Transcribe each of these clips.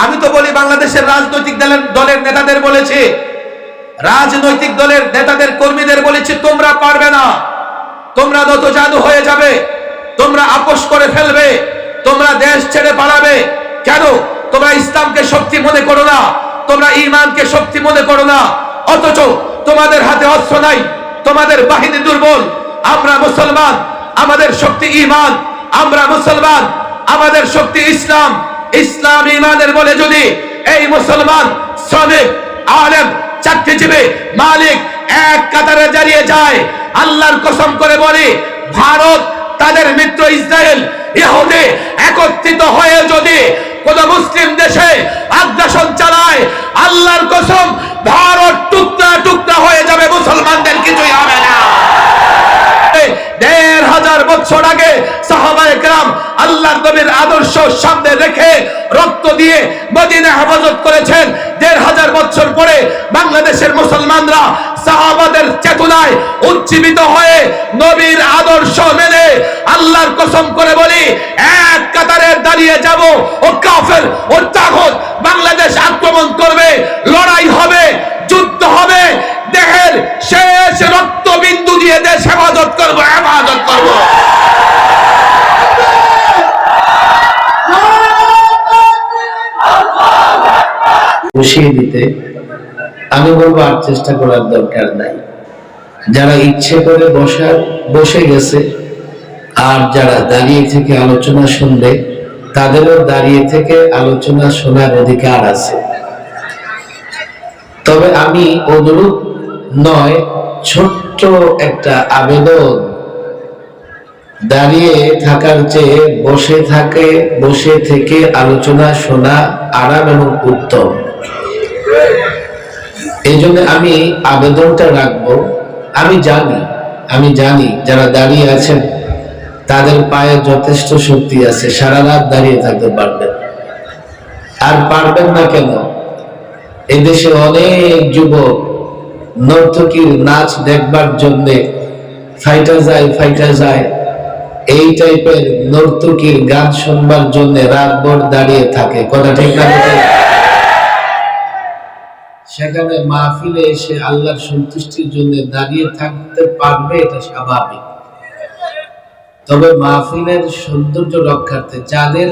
আমি তো বলি বাংলাদেশের রাজনৈতিক দলের নেতাদের বলেছি, রাজনৈতিক দলের নেতাদের কর্মীদের বলেছি, তোমরা পারবে না, তোমরা নতজানু হয়ে যাবে, তোমরা আপোষ করে ফেলবে, তোমরা দেশ ছেড়ে পালাবে। কেন? তোমরা ইসলামকে শক্তি মনে করো না, তোমরা ঈমানকে শক্তি মনে করো না, অথচ তোমাদের হাতে অস্ত্র নাই, তোমাদের বাহিনী দুর্বল। আমরা মুসলমান, আমাদের শক্তি ঈমান, আমরা মুসলমান, আমাদের শক্তি ইসলাম। ইসলাম ঈমানের বলে যদি এই মুসলমান, শ্রমিক, আলেম, চাকরিজীবী, মালিক এক কাতারে দাঁড়িয়ে যায়, আল্লাহর কসম করে বলি, ভারত তাদের মিত্র ইসরায়েল, ইহুদি একত্রিত হয়ে যদি কোন মুসলিম দেশে আগ্রাসন চালায়, আল্লাহর কসম ভারত টুকরা টুকরা হয়ে যাবে, মুসলমানদের কিছুই হবে না। ১৫০০ বছর আগে সাহাবায়ে কেরাম আল্লাহর নবীর আদর্শ সামনে রেখে রক্ত দিয়ে মদিনা হেফাজত করেছেন। ১৫০০ বছর পরে বাংলাদেশের মুসলমানরা সাহাবাদের চেতনায় উজ্জীবিত হয়ে নবীর আদর্শ মেনে আল্লাহর কসম করে বলি, এক কাতারে দাঁড়িয়ে যাব। ও কাফের, ও তাগুত বাংলাদেশ আক্রমণ করবে, লড়াই হবে, যুদ্ধ হবে, দেহের শেষ রক্তবিন্দু দিয়ে দেশ হেফাজত করব, হেফাজত করব। বসিয়ে দিতে আমি বলবো আর চেষ্টা করার দরকার নাই। যারা ইচ্ছে করে বসে গেছে, আর যারা দাঁড়িয়ে থেকে আলোচনা শুনবে, তাদেরও দাঁড়িয়ে থেকে আলোচনা শোনার অধিকার আছে। তবে আমি অনুরোধ নয়, ছোট্ট একটা আবেদন, দাঁড়িয়ে থাকার চেয়ে বসে থেকে আলোচনা শোনা আরাম এবং উত্তম। এই জন্য আমি আবেদনটা রাখবো। আমি জানি যারা দাঁড়িয়ে আছেন তাদের পায়ে যথেষ্ট শক্তি আছে, সারা রাত দাঁড়িয়ে থাকতে পারবেন। আর পারবেন না কেন? এদেশে অনেক যুবক নর্তকীর নাচ দেখবার জন্য ফাইটা যায়, এই টাইপের নর্তকীর গান শুনবার জন্য রাতভর দাঁড়িয়ে থাকে। কথা ঠিক না? সেখানে মাহফিলে এসে আল্লাহর সন্তুষ্টির জন্য দাঁড়িয়ে থাকতে পারবে, এটা স্বাভাবিক। তবে মাহফিলের সৌন্দর্য রক্ষার্থে যাদের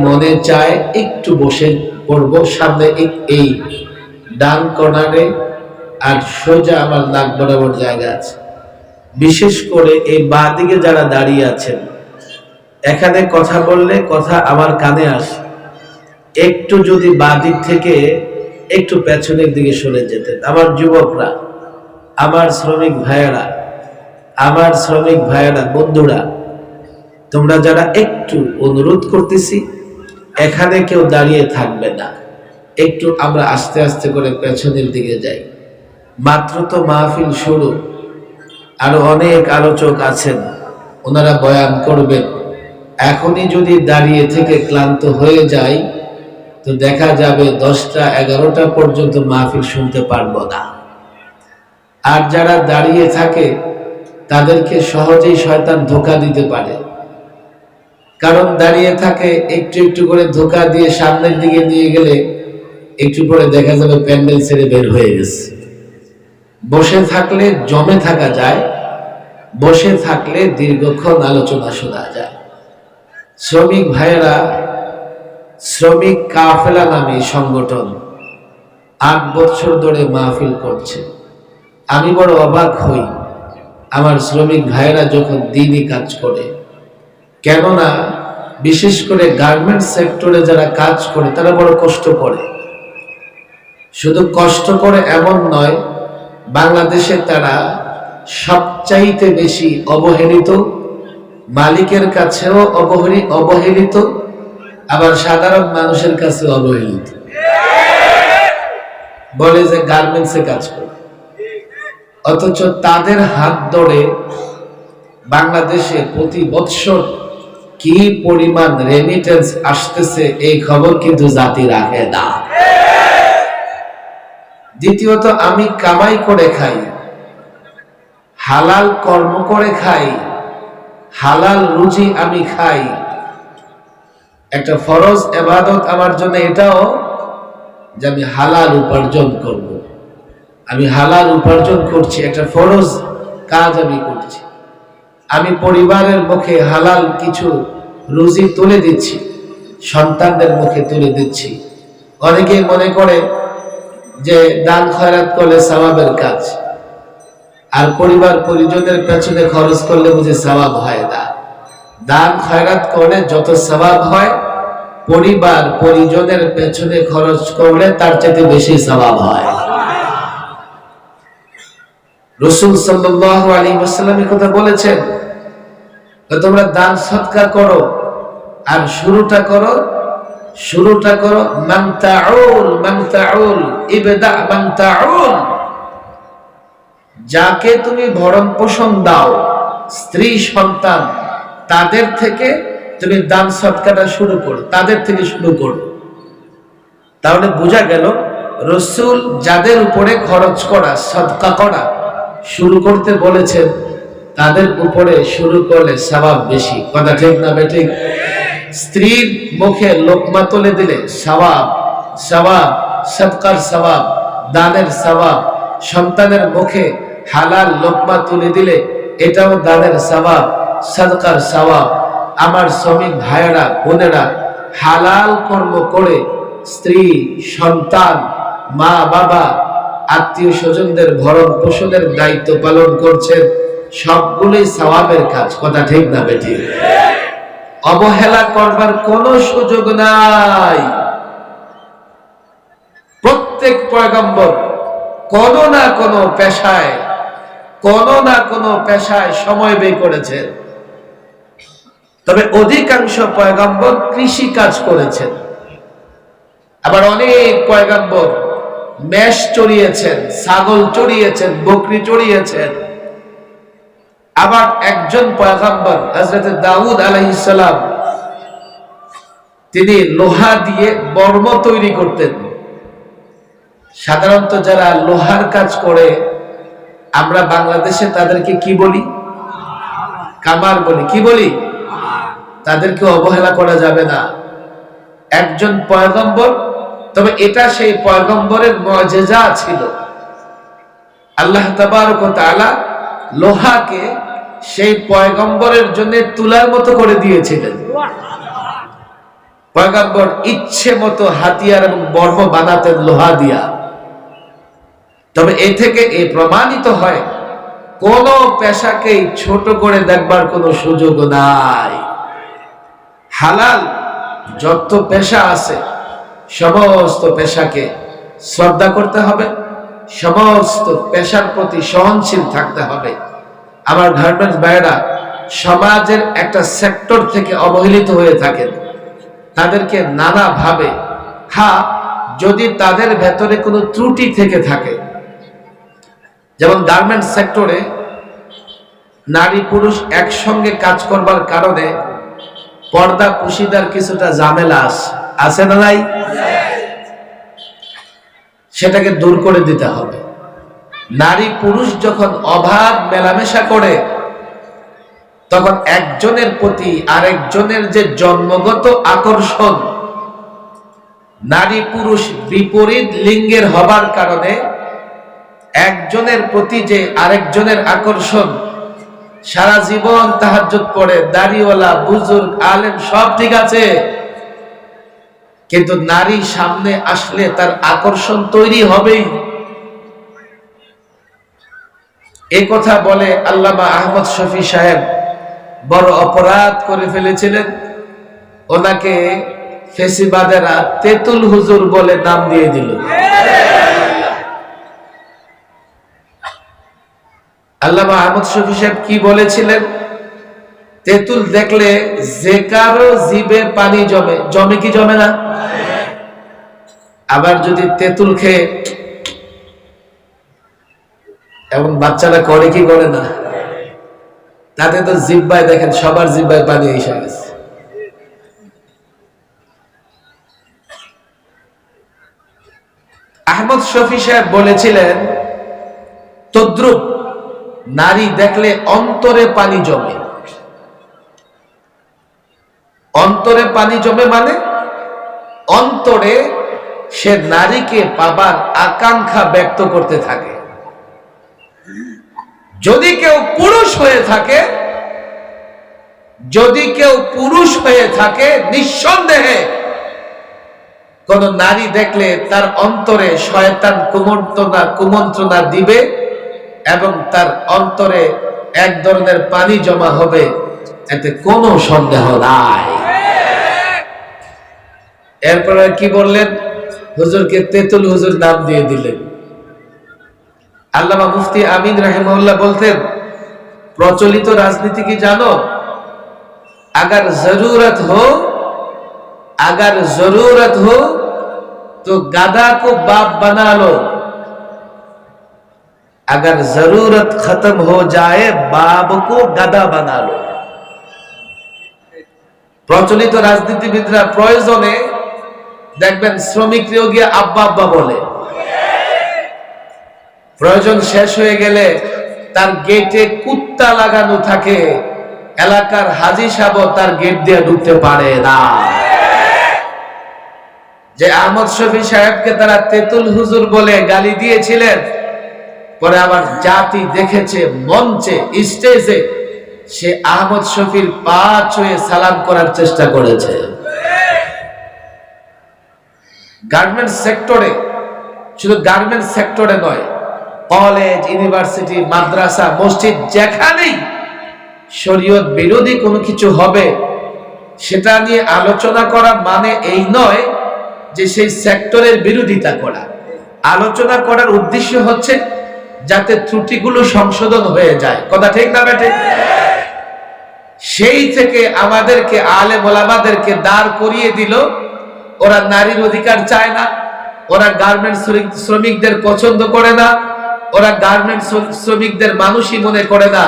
মনে চায় একটু বসে পড়বো। সামনে এই ডান কর্নারে আর সোজা আমার নাক বরাবর জায়গা আছে। বিশেষ করে এই বাঁ দিকে যারা দাঁড়িয়ে আছেন, এখানে কথা বললে কথা আমার কানে আসে, একটু যদি বাঁ দিক থেকে একটু পেছনের দিকে সরে যেতেন। আমার যুবকরা, আমার শ্রমিক ভাইয়েরা, বন্ধুরা, তোমরা যারা, একটু অনুরোধ করতেছি, এখানে কেউ দাঁড়িয়ে থাকবে না, একটু আমরা আস্তে আস্তে করে পেছনের দিকে যাই। মাত্র তো মাহফিল শুরু, আরো অনেক আলোচক আছেন, ওনারা বয়ান করবেন। এখনই যদি দাঁড়িয়ে থেকে ক্লান্ত হয়ে যায়, তো দেখা যাবে 10টা 11টা পর্যন্ত মাহফিল শুনতে পারবো না। আর যারা দাঁড়িয়ে থাকে তাদেরকে সহজেই শয়তান ধোঁকা দিতে পারে, কারণ দাঁড়িয়ে থাকে একটু একটু করে ধোঁকা দিয়ে সামনের দিকে নিয়ে গেলে একটু পরে দেখা যাবে প্যান্ডেল ছেড়ে বের হয়ে গেছে। বসে থাকলে জমে থাকা যায়, বসে থাকলে দীর্ঘক্ষণ আলোচনা শোনা যায়। শ্রমিক ভাইয়েরা, শ্রমিক কাফেলা নামে সংগঠন 8 বছর ধরে মাহফিল করছে। আমি বড় অবাক হই আমার শ্রমিক ভাইয়েরা যখন দিনই কাজ করে। কেননা বিশেষ করে গার্মেন্টস সেক্টরে যারা কাজ করে তারা বড় কষ্ট করে। শুধু কষ্ট করে এমন নয়, বাংলাদেশে তারা সবচাইতে বেশি অবহেলিত, মালিকের কাছেও অবহেলিত, আবার সাধারণ মানুষের কাছে অবহেলিত। বলে যে গার্মেন্টসে কাজ করে, অথচ তাদের হাত ধরে বাংলাদেশে প্রতি বৎসর কি পরিমাণ রেমিটেন্স আসতেছে এই খবর কিন্তু জাতি রাখে না। দ্বিতীয়ত, আমি কামাই করে খাই, হালাল কর্ম করে খাই, হালাল রুজি আমি খাই, একটা ফরজ ইবাদত আমার জন্য এটাও যে আমি হালাল উপার্জন করব। আমি হালাল উপার্জন করছি, একটা ফরজ কাজ আমি করছি। আমি পরিবারের মুখে হালাল কিছু রুজি তুলে দিচ্ছি, সন্তানদের মুখে তুলে দিচ্ছি। অনেকেই মনে করে যে দান খয়রাত করলে সওয়াবের কাজ, আর পরিবার পরিজনের পেছনে খরচ করলে বুঝে সওয়াব হয় না। দান খয়রাত করলে যত সওয়াব হয়, পরিবার পরিজনের পেছনে খরচ করলে তার চেয়ে বেশি সওয়াব হয়। রাসূল সাল্লাল্লাহু আলাইহি ওয়াসাল্লাম এই কথা বলেছেন, তোমরা দান সদকা করো, আর শুরুটা করো মান তাউল ইবদা মান তাউল। যাকে তুমি ভরণ পোষণ দাও, স্ত্রী সন্তান, তাদের থেকে তুমি দান সদকাটা শুরু করো, তাদের থেকে শুরু করো। তাহলে বোঝা গেল রাসূল যাদের উপরে খরচ করা, সদকা করা শুরু করতে বলেছেন, তাদের উপরে শুরু করলে সওয়াব বেশি। কথা ঠিক না বেঠিক? স্ত্রীর মুখে লোকমা তুলে দিলে সওয়াব, সদকার সওয়াব, দানের সওয়াব। সন্তানের মুখে হালাল লোকমা তুলে দিলে এটাও দানের সওয়াব, সদকার সওয়াব। আমার শ্রমিক ভাইয়েরা বোনেরা হালাল কর্ম করে স্ত্রী সন্তান মা বাবা আত্মীয় স্বজনদের ভরণ পোষণের দায়িত্ব পালন করছেন, সবগুলোই সওয়াবের কাজ। কথা ঠিক না বেঠিক? অবহেলা করবার কোনো সুযোগ নাই। প্রত্যেক পয়গম্বর কোনো না কোনো পেশায় সময় ব্যয় করেছেন। তবে অধিকাংশ পয়গম্বর কৃষি কাজ করেছেন। আবার অনেক পয়গম্বর মেষ চড়িয়েছেন, ছাগল চড়িয়েছেন, বকরি চড়িয়েছেন। আবার একজন পয়গম্বর হযরত দাউদ আলাইহিস সালাম, তিনি লোহা দিয়ে বর্ম তৈরি করতেন। সাধারণত যারা লোহার কাজ করে আমরা বাংলাদেশে তাদেরকে কি বলি? কামার বলি। কি বলি? তাদেরকে অবহেলা করা যাবে না। একজন পয়গম্বর, তবে এটা সেই পয়গম্বরের মুআজিজা ছিল। আল্লাহ তাবারক ওয়া তাআলা লোহাকে সেই পয়গম্বরের জন্য তুলার মতো করে দিয়েছিলেন। পয়গম্বর ইচ্ছে মতো হাতিয়ার এবং বর্ম বানাতেন লোহা দিয়া। তবে এ থেকে এ প্রমাণিত হয় কোন পেশাকেই ছোট করে দেখবার কোনো সুযোগ নাই। হালাল যত পেশা আছে সমস্ত পেশাকে শ্রদ্ধা করতে হবে, সমস্ত পেশার প্রতি সহনশীল থাকতে হবে। আমার গার্মেন্টস ভাইয়েরা সমাজের একটা সেক্টর থেকে অবহেলিত হয়ে থাকেন, তাদেরকে নানাভাবে, যদি তাদের ভেতরে কোনো ত্রুটি থেকে থাকে, যেমন গার্মেন্টস সেক্টরে নারী পুরুষ একসঙ্গে কাজ করবার কারণে পর্দা পুশিদার কিছুটা ঝামেলা আছে না নাই? সেটাকে দূর করে দিতে হবে। নারী পুরুষ যখন অবাধ মেলামেশা করে, তখন একজনের প্রতি আরেকজনের যে জন্মগত আকর্ষণ, নারী পুরুষ বিপরীত লিঙ্গের হবার কারণে একজনের প্রতি যে আরেকজনের আকর্ষণ, সারা জীবন তাহাজ্জুদ পড়ে, দাড়িওয়ালা, বুজুর্গ, আলেম সব ঠিক আছে, কিন্তু নারী সামনে আসলে তার আকর্ষণ তৈরি হবেই। এই কথা বলে আল্লামা আহমদ শফি সাহেব বড় অপরাধ করে ফেলেছিলেন। ওনাকে ফেসিবাদেরা তেতুল হুজুর বলে নাম দিয়ে দিল। আল্লামা আহমদ শফি সাহেব কি বলেছিলেন? তেতুল দেখলে যে কারো জিভে পানি জমে কি জমে না? আবার যদি তেতুল খেয়ে, এবং বাচ্চারা করে কি করে না, তাতে তো জিহ্বায় দেখেন সবার জিহ্বায় পানি এসে গেছে। আহমদ শফি সাহেব বলেছিলেন, তদ্রুপ নারী দেখলে অন্তরে পানি জমে। অন্তরে পানি জমে মানে অন্তরে সে নারীকে পাবার আকাঙ্ক্ষা ব্যক্ত করতে থাকে। যদি কেউ পুরুষ হয়ে থাকে নিঃসন্দেহে কোন নারী দেখলে তার অন্তরে শয়তান কুমন্ত্রণা দিবে এবং তার অন্তরে এক ধরনের পানি জমা হবে, এতে কোনো সন্দেহ নাই। এরপরে কি বললেন? হুজুরকে তেতুল হুজুর নাম দিয়ে দিলেন। আল্লামা মুফতি আমিন রাহিমাহুল্লাহ বলতেন, প্রচলিত রাজনীতি কি জানো? अगर जरूरत हो तो गधा को बाप बना लो, अगर जरूरत खत्म हो जाए बाप को गधा बना लो। প্রচলিত রাজনীতিবিদরা প্রয়োজনে দেখবেন শ্রমিকরাও গিয়ে আব্বা আব্বা বলে, প্রয়োজন শেষ হয়ে গেলে তার গেটে কুত্তা লাগানো থাকে, এলাকার হাজী সাহেব তার গেট দিয়ে ঢুকতে পারে না। যে আহমদ শফি সাহেবকে তারা তেতুল হুজুর বলে গালি দিয়েছিলেন, পরে আবার জাতি দেখেছে মঞ্চে স্টেজে সে আহমদ শফির পা ছুঁয়ে সালাম করার চেষ্টা করেছে। গার্মেন্টস সেক্টরে, শুধু গার্মেন্টস সেক্টরে নয়, কলেজ, ইউনিভার্সিটি, মাদ্রাসা, মসজিদ, যেখানেই শরীয়ত বিরোধী কোনো কিছু হবে সেটা নিয়ে আলোচনা করা মানে এই নয় যে সেই সেক্টরের বিরোধিতা করা। আলোচনা করার উদ্দেশ্য হচ্ছে যাতে ত্রুটিগুলো সংশোধন হয়ে যায়। কথা ঠিক না বেটে? সেই থেকে আমাদেরকে আলেম ওলামাদেরকে দাঁড় করিয়ে দিল, ওরা নারীর অধিকার চায় না, ওরা গার্মেন্টস শ্রমিকদের পছন্দ করে না, ওরা গার্মেন্টস শ্রমিকদের মানুষই মনে করে না।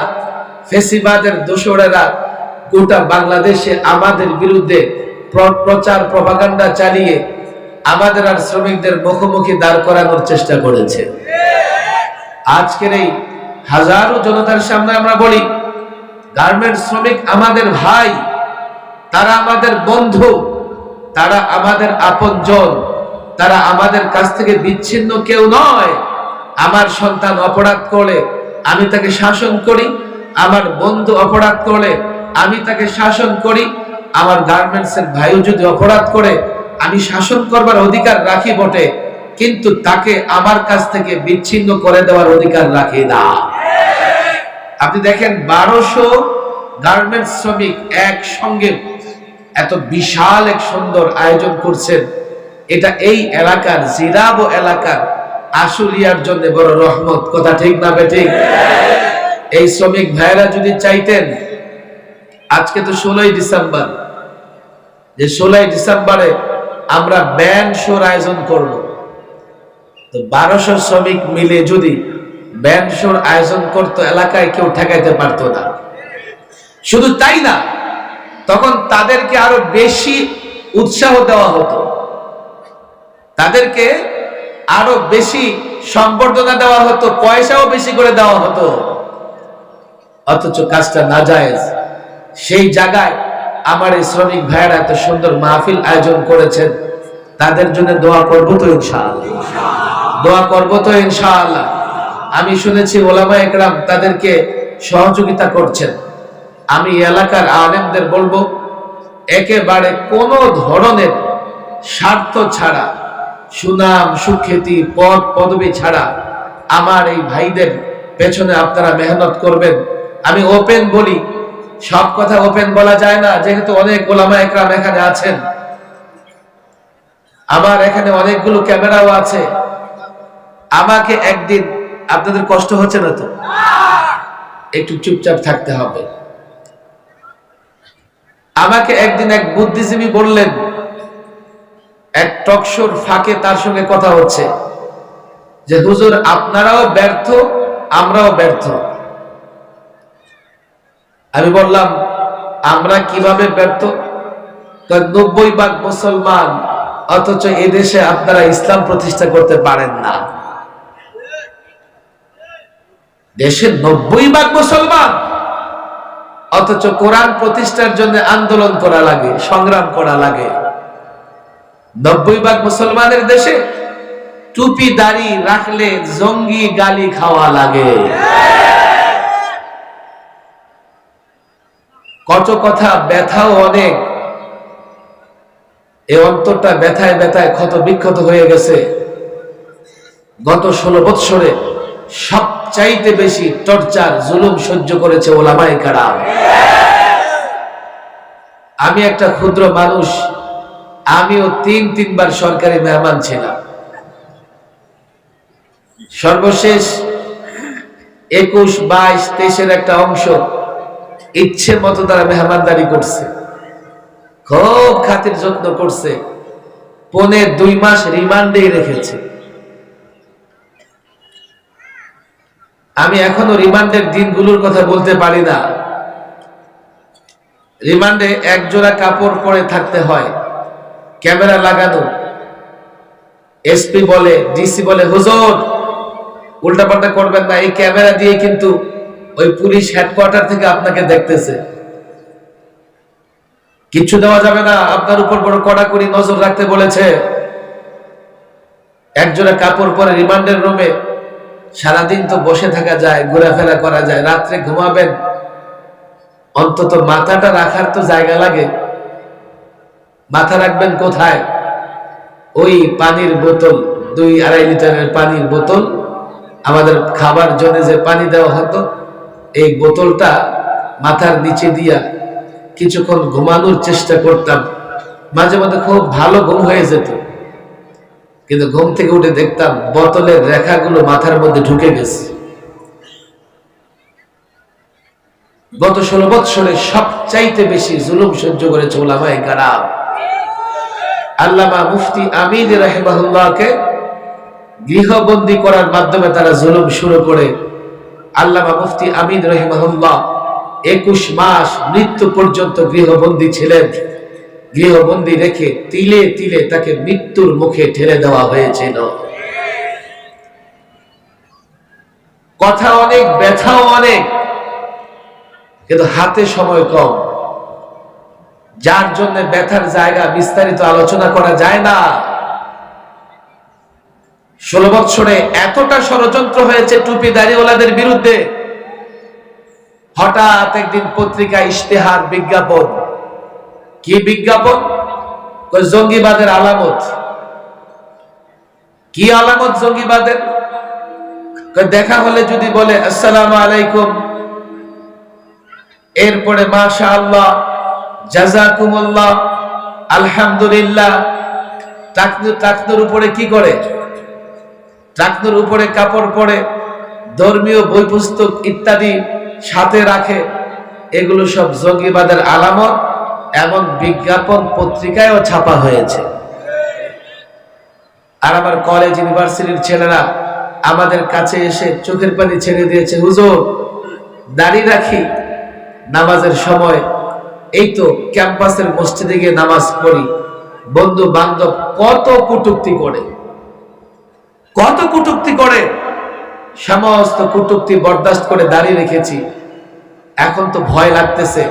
ফেসিবাদের দোসরেরা গোটা বাংলাদেশে আমাদের বিরুদ্ধে প্রচার প্রপাগান্ডা চালিয়ে আমাদের আর শ্রমিকদের মুখোমুখি দাঁড় করানোর চেষ্টা করেছে। আজকের এই হাজারো জনতার সামনে আমরা বলি, গার্মেন্টস শ্রমিক আমাদের ভাই, তারা আমাদের বন্ধু, তারা আমাদের আপনজন, তারা আমাদের কাছ থেকে বিচ্ছিন্ন কেউ নয়। আমার সন্তান অপরাধ করলে আমি তাকে শাসন করি, আমার বন্ধু অপরাধ করলে আমি তাকে শাসন করি, আমার গার্মেন্টস এর ভাইও যদি অপরাধ করে আমি শাসন করবার অধিকার রাখি বটে, কিন্তু তাকে আমার কাছ থেকে বিচ্ছিন্ন করে দেওয়ার অধিকার রাখি না। আপনি দেখেন 1200 গার্মেন্টস শ্রমিক একসঙ্গে এত বিশাল এক সুন্দর আয়োজন করছেন। এটা এই এলাকার, জিরাব এলাকার আশুলিয়ার জন্য বড় রহমত। কথা ঠিক না বেঠিক? এই শ্রমিক ভাইরা যদি চাইতেন, আজকে তো 16ই ডিসেম্বর, যে 16ই ডিসেম্বরে আমরা ব্যান্ড শোর আয়োজন করব, তো 1200 শ্রমিক মিলে যদি ব্যান্ড শোর আয়োজন করতো, এলাকায় কেউ ঠেকাইতে পারতো না। শুধু তাই না, তখন তাদেরকে আরো বেশি উৎসাহ দেওয়া হতো, তাদেরকে আরো বেশি সম্বর্ধনা দেওয়া হতো, পয়সাও বেশি করে দেওয়া হতো। অথচ কাজটা নাজায়েজ। সেই জায়গায় আমার এই শ্রমিক ভাইয়েরা এত সুন্দর মাহফিল আয়োজন করেছেন, তাদের জন্য দোয়া করব তো ইনশাআল্লাহ, দোয়া করব তো ইনশাআল্লাহ। আমি শুনেছি ওলামা একরাম তাদেরকে সহযোগিতা করছেন। আমি এলাকার আলেমদের বলবো, একেবারে কোনো ধরনের স্বার্থ ছাড়া, সুনাম সুখ্যাতি পদ পদবি ছাড়া আমার এই ভাইদের পেছনে আপনারা মেহনত করবেন। আমি ওপেন বলি, সব কথা ওপেন বলা যায় না, যেহেতু অনেক ওলামা একরাম এখানে আছেন, আমার এখানে অনেকগুলো ক্যামেরাও আছে। আমাকে একদিন, আপনাদের কষ্ট হচ্ছে না তো? একটু চুপচাপ থাকতে হবে। আমাকে একদিন এক বুদ্ধিজীবী বললেন, এক টকশোর ফাঁকে তার সঙ্গে কথা হচ্ছে, যে হুজুর আপনারাও ব্যর্থ, আমরাও ব্যর্থ। আমি বললাম, আমরা কিভাবে ব্যর্থ? 90% মুসলমান, অথচ এদেশে আপনারা ইসলাম প্রতিষ্ঠা করতে পারেন না। দেশের 90% মুসলমান, অথচ কোরআন প্রতিষ্ঠার জন্য আন্দোলন করা লাগে, সংগ্রাম করা লাগে। 90% মুসলমানের দেশে টুপি দাড়ি রাখলে জঙ্গি গালি খাওয়া লাগে। কত কথা, ব্যথাও অনেক। এই অন্তরটা ব্যথায় ব্যথায় ক্ষত বিক্ষত হয়ে গেছে। গত 16 বৎসরে সবচাইতে বেশি টর্চার জুলুম সহ্য করেছে ওলামায়ে কেরাম। আমি একটা ক্ষুদ্র মানুষ, আমিও 3-3 বার সরকারি মেহমান ছিলাম। সর্বশেষ 21, 22, 23-এর একটা অংশ ইচ্ছে মতো তারা মেহমানদারি করছে, খুব খাতির যত্ন করছে, 1.5-2 মাস রিমান্ডে রেখেছে। আমি এখনো রিমান্ডের দিনগুলোর কথা বলতে পারি না। রিমান্ডে এক জোড়া কাপড় পরে থাকতে হয়, ক্যামেরা লাগানো। এসপি বলে, ডিসি বলে, হুজুর উল্টাপাল্টা করবেন না, এই ক্যামেরা দিয়ে কিন্তু ওই পুলিশ হেডকোয়ার্টার থেকে আপনাকে দেখতেছে, কিচ্ছু দেওয়া যাবে না, আপনার উপর বড় কড়াকড়ি নজর রাখতে বলেছে। একজোড়া কাপড় পরে রিমান্ডের রুমে সারাদিন তো বসে থাকা যায়, ঘোরাফেরা করা যায়, রাত্রে ঘুমাবেন, অন্তত মাথাটা রাখার তো জায়গা লাগে। মাথা রাখবেন কোথায়? ওই পানির বোতল, 2-2.5 লিটারের পানির বোতল, আমাদের খাবার জন্য যে পানি দেওয়া হতো, এই বোতলটা মাথার নিচে দিয়া কিছুক্ষণ ঘুমানোর চেষ্টা করতাম। মাঝে মধ্যে খুব ভালো ঘুম হয়ে যেত, কিন্তু ঘুম থেকে উঠে দেখতাম বোতলের রেখাগুলো মাথার মধ্যে ঢুকে গেছে। গত 16 বৎসরে সবচাইতে বেশি জুলুম সহ্য করেছে ওলামায়ে কেরাম। আল্লামা মুফতি আমিন রাহিমাহুল্লাহকে গৃহবন্দী করার মাধ্যমে তারা জুলুম শুরু করে। আল্লামা মুফতি আমিন রাহিমাহুল্লাহ 21 মাস মৃত্যু পর্যন্ত গৃহবন্দী ছিলেন। গৃহবন্দী রেখে তিলে তিলে তাকে মৃত্যুর মুখে ঠেলে দেওয়া হয়েছিল। কথা অনেক, ব্যথাও অনেক, কিন্তু হাতে সময় কম, যার জন্য ব্যথার জায়গা বিস্তারিত আলোচনা করা যায় না। 16 বৎসরে এতটা ষড়যন্ত্র হয়েছে টুপি দাড়িওয়ালাদের বিরুদ্ধে। হঠাৎ একদিন পত্রিকায় ইশতেহার, বিজ্ঞাপন। কি বিজ্ঞাপন? জঙ্গিবাদের আলামত। কি আলামত জঙ্গিবাদের? দেখা হলে যদি বলে আসসালামু আলাইকুম, এরপরে মাশাআল্লাহ, জাযাকুমুল্লাহ, আলহামদুলিল্লাহ, টাকনুর উপরে কি করে? টাকনুর উপরে কাপড় পরে, ধর্মীয় বই পুস্তক ইত্যাদি সাথে রাখে। এগুলো সব জঙ্গিবাদের আলামত। এমন বিজ্ঞাপন পত্রিকায়ও ছাপা হয়েছে। আর আমার কলেজ ইউনিভার্সিটির ছেলেরা আমাদের কাছে এসে চোখের পানি ছেড়ে দিয়েছে, হুজুর দাড়ি রাখি, নামাজের সময় এই তো ক্যাম্পাসের মসজিদে গিয়ে নামাজ পড়ি, বন্ধু বান্ধব কত কটূক্তি করে, কত কটূক্তি করে। সমস্ত কটূক্তি বরদাস্ত করে দাড়ি রেখেছি। এখন তো ভয় লাগতেছে,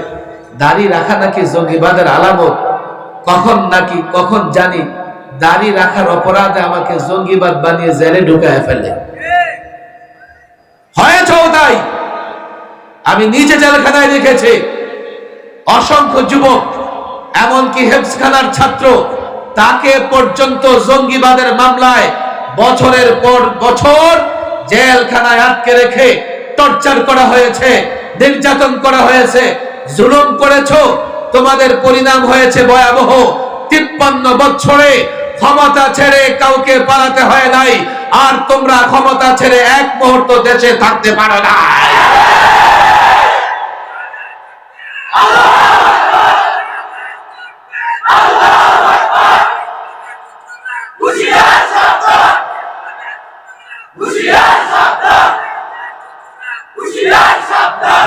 দাড়ি রাখা নাকি জঙ্গিবাদের আলামত। কখন জানি দাড়ি রাখার অপরাধে আমাকে জঙ্গিবাদ বানিয়ে জেলে ঢুকায় ফেলে। হয়েছেও তাই। আমি নিজে জেলখানায় রেখেছি অসংখ্য যুবক, এমনকি হেফজখানার ছাত্র, তাকে পর্যন্ত জঙ্গিবাদের মামলায় বছরের পর বছর জেলখানায় আটকে রেখে টর্চার করা হয়েছে, নির্যাতন করা হয়েছে, জুলুম করেছো। তোমাদের পরিণাম হয়েছে ভয়াবহ। 53 বছরে ক্ষমতা ছেড়ে কাউকে পালাতে হয় নাই, আর তোমরা ক্ষমতা ছেড়ে এক মুহূর্ত দেশে থাকতে পারো না।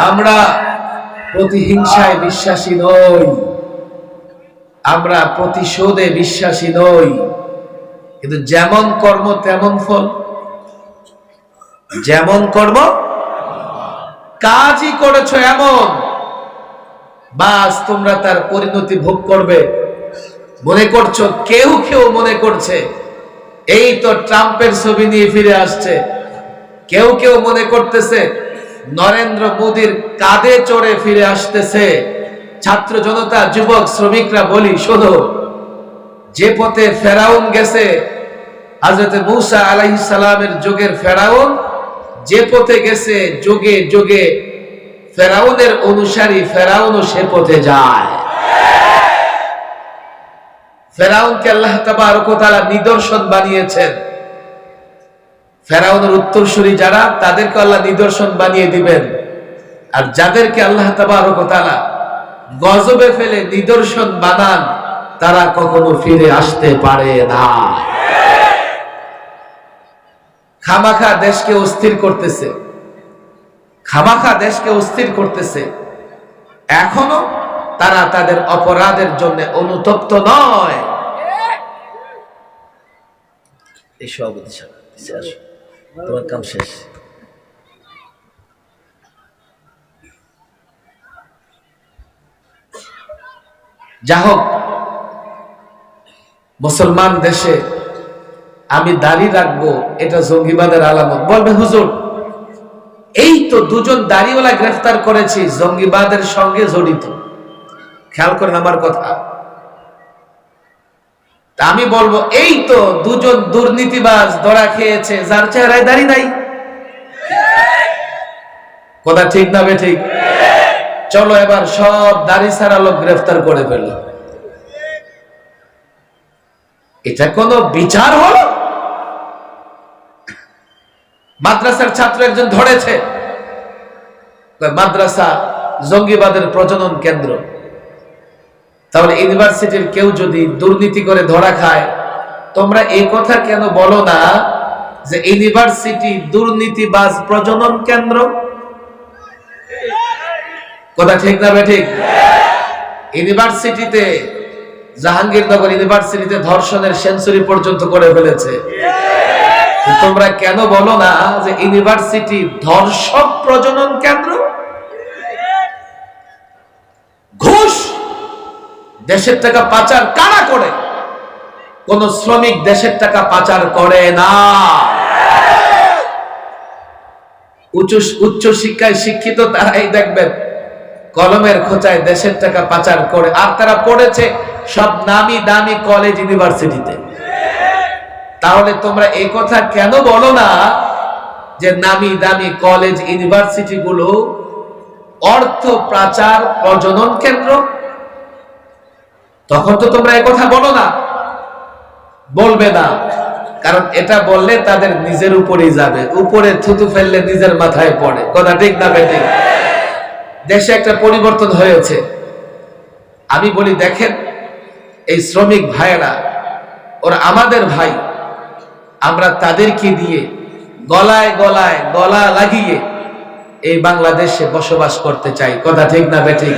আমরা প্রতিহিংসায় বিশ্বাসী নই, আমরা প্রতিশোধে বিশ্বাসী নই, কিন্তু যেমন কর্ম তেমন ফল। যেমন কর্ম, কাজই করেছো এমন, বাস তোমরা তার পরিণতি ভোগ করবে। মনে করছো, কেউ কেউ মনে করছে এই তো ট্রাম্পের ছবি নিয়ে ফিরে আসছে। কেউ কেউ মনে করতেছে নরেন্দ্র মোদীর কাঁধে চড়ে ফিরে আসতেছে। ছাত্র জনতা, যুবক, শ্রমিকরা বলি, শোনো, যে পথে ফেরাউন গেছে, হযরত মূসা আলাইহিস সালামের যুগের ফেরাউন যে পথে গেছে, যুগে যুগে ফেরাউনের অনুসারী ফেরাউনও সে পথে যায়। ফেরাউনকে আল্লাহ তাবারক ওয়া তাআলা নিদর্শন বানিয়েছেন। ফেরাউনের উত্তরসূরি যারা, তাদেরকে আল্লাহ নিদর্শন বানিয়ে দিবেন। আর যাদেরকে আল্লাহ তাবারক ওয়া তাআলা গজবে ফেলে নিদর্শন বানান, তারা কখনো ফিরে আসতে পারে না। খামাখা দেশকে অস্থির করতেছে, খামাখা দেশকে অস্থির করতেছে। এখনো তারা তাদের অপরাধের জন্য অনুতপ্ত নয়। এই সভাপতি সাহেব, তোমার কাম শেষ। যা হোক, মুসলমান দেশে আমি দাড়ি রাখবো এটা জঙ্গিবাদের আলামত। বলবে হুজুর, এই তো দুজন দাড়িওয়ালা গ্রেফতার করেছি, জঙ্গিবাদের সঙ্গে জড়িত। খেয়াল করেন আমার কথা। আমি বলবো, এই তো দুজন দুর্নীতিবাজ ধরা খেয়েছে, যার চেহারায় দাড়ি নাই। কথা ঠিক না বেঠিক? চলো এবার সব দাড়ি ছাড়া লোক গ্রেফতার করে ফেলল। এটা কোনো বিচার হলো? মাদ্রাসার ছাত্র একজন ধরেছে, মাদ্রাসা জঙ্গিবাদের প্রজনন কেন্দ্র। তাহলে ইউনিভার্সিটির কেউ যদি দুর্নীতি করে ধরা খায়, তোমরা এই কথা কেন বলো না যে ইউনিভার্সিটি দুর্নীতিবাজ প্রজনন কেন্দ্র? কথা ঠিক না বেঠিক? ইউনিভার্সিটিতে, জাহাঙ্গীরনগর ইউনিভার্সিটিতে ধর্ষণের সেঞ্চুরি পর্যন্ত করে ফেলেছে। তোমরা কেন বলো না যে ইউনিভার্সিটি ধর্ষক প্রজনন কেন্দ্র? ঘুষ, দেশের টাকা পাচার কারা করে? কোন শ্রমিক দেশের টাকা পাচার করে না। উচ্চ শিক্ষায় শিক্ষিত তারাই দেখবেন কলমের খোঁচায় দেশের টাকা পাচার করে। আর তারা পড়েছে সব নামি দামি কলেজ ইউনিভার্সিটিতে। তাহলে তোমরা এই কথা কেন বলো না যে নামি দামি কলেজ ইউনিভার্সিটি গুলো অর্থ পাচার প্রজনন কেন্দ্র? তখন তো তোমরা এই কথা বলো না, বলবে না। কারণ এটা বললে তাদের নিজের উপরেই যাবে, উপরে থুতু ফেললে নিজের মাথায় পড়ে। কথা ঠিক না বেঠিক? দেশে একটা পরিবর্তন হয়েছে। আমি বলি, দেখেন, এই শ্রমিক ভাইয়েরা, ওরা আমাদের ভাই, আমরা তাদেরকে দিয়ে গলায় গলায় গলা লাগিয়ে এই বাংলাদেশে বসবাস করতে চাই। কথা ঠিক না বেঠিক?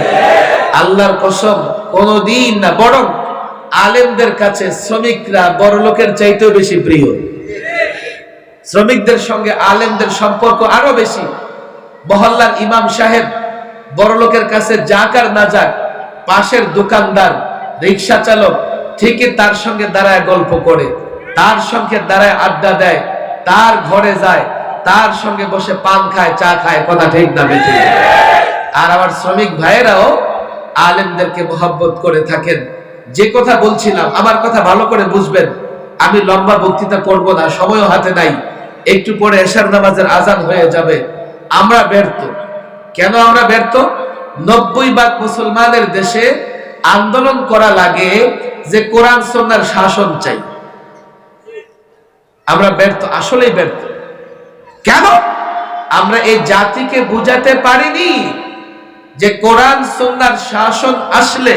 আল্লাহর কসম, কোনদিন না, বরং আলেমদের কাছে শ্রমিকরা বড় লোকের চাইতেও বেশি প্রিয়। শ্রমিকদের সঙ্গে আলেমদের সম্পর্ক আরো বেশি। মহল্লার ইমাম সাহেব বড় লোকের কাছে যাক আর না যাক, পাশের দোকানদার, রিক্সা চালক ঠিকই তার সঙ্গে দাঁড়ায় গল্প করে, তার সঙ্গে দাঁড়ায় আড্ডা দেয়, তার ঘরে যায়, তার সঙ্গে বসে পান খায়, চা খায়। কথা ঠিক না বেঠিক? আর আমার শ্রমিক ভাইয়েরাও আলেমদেরকে মোহাব্বত করে থাকেন। যে কথা বলছিলাম, আমার কথা ভালো করে বুঝবেন। আমি লম্বা বক্তৃতা করব না, সময়ও হাতে নাই। একটু পরে এশার নামাজের আজান হয়ে যাবে। আমরা ব্যর্থ। কেন আমরা ব্যর্থ? 90% মুসলমানের দেশে আন্দোলন করা লাগে যে কোরআন সুন্নাহর শাসন চাই। আমরা ব্যর্থ, আসলেই ব্যর্থ। কেন? আমরা এই জাতিকে বুঝাতে পারিনি যে কোরআন সুন্নাহর শাসন আসলে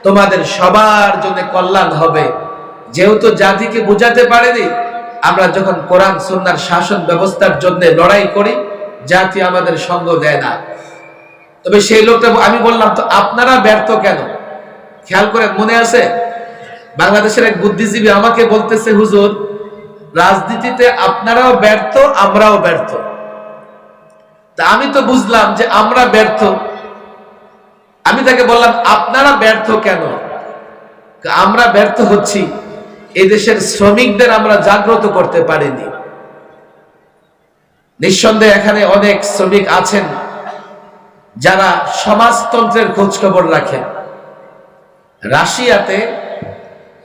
তোমাদের সবার জন্য কল্যাণ হবে। যেহেতু জাতিকে বুঝাতে পারেনি, আমরা যখন কোরআন সুন্নাহর শাসন ব্যবস্থার জন্য লড়াই করি, জাতি আমাদের সঙ্গ দেয় না। তবে সেই লোকটা, আমি বললাম তো আপনারা ব্যর্থ কেন? খেয়াল করে মনে আছে, বাংলাদেশের এক বুদ্ধিজীবী আমাকে বলতেছে, হুজুর, রাজনীতিতে আপনারাও ব্যর্থ, আমরাও ব্যর্থ। তা আমি তো বুঝলাম যে আমরা ব্যর্থ, আমি তাকে বললাম, আপনারা ব্যর্থ কেন? আমরা ব্যর্থ হচ্ছি এই দেশের শ্রমিকদের আমরা জাগ্রত করতে পারিনি। নিঃসন্দেহে এখানে অনেক শ্রমিক আছেন যারা সমাজতন্ত্রের খোঁজ খবর রাখেন। রাশিয়াতে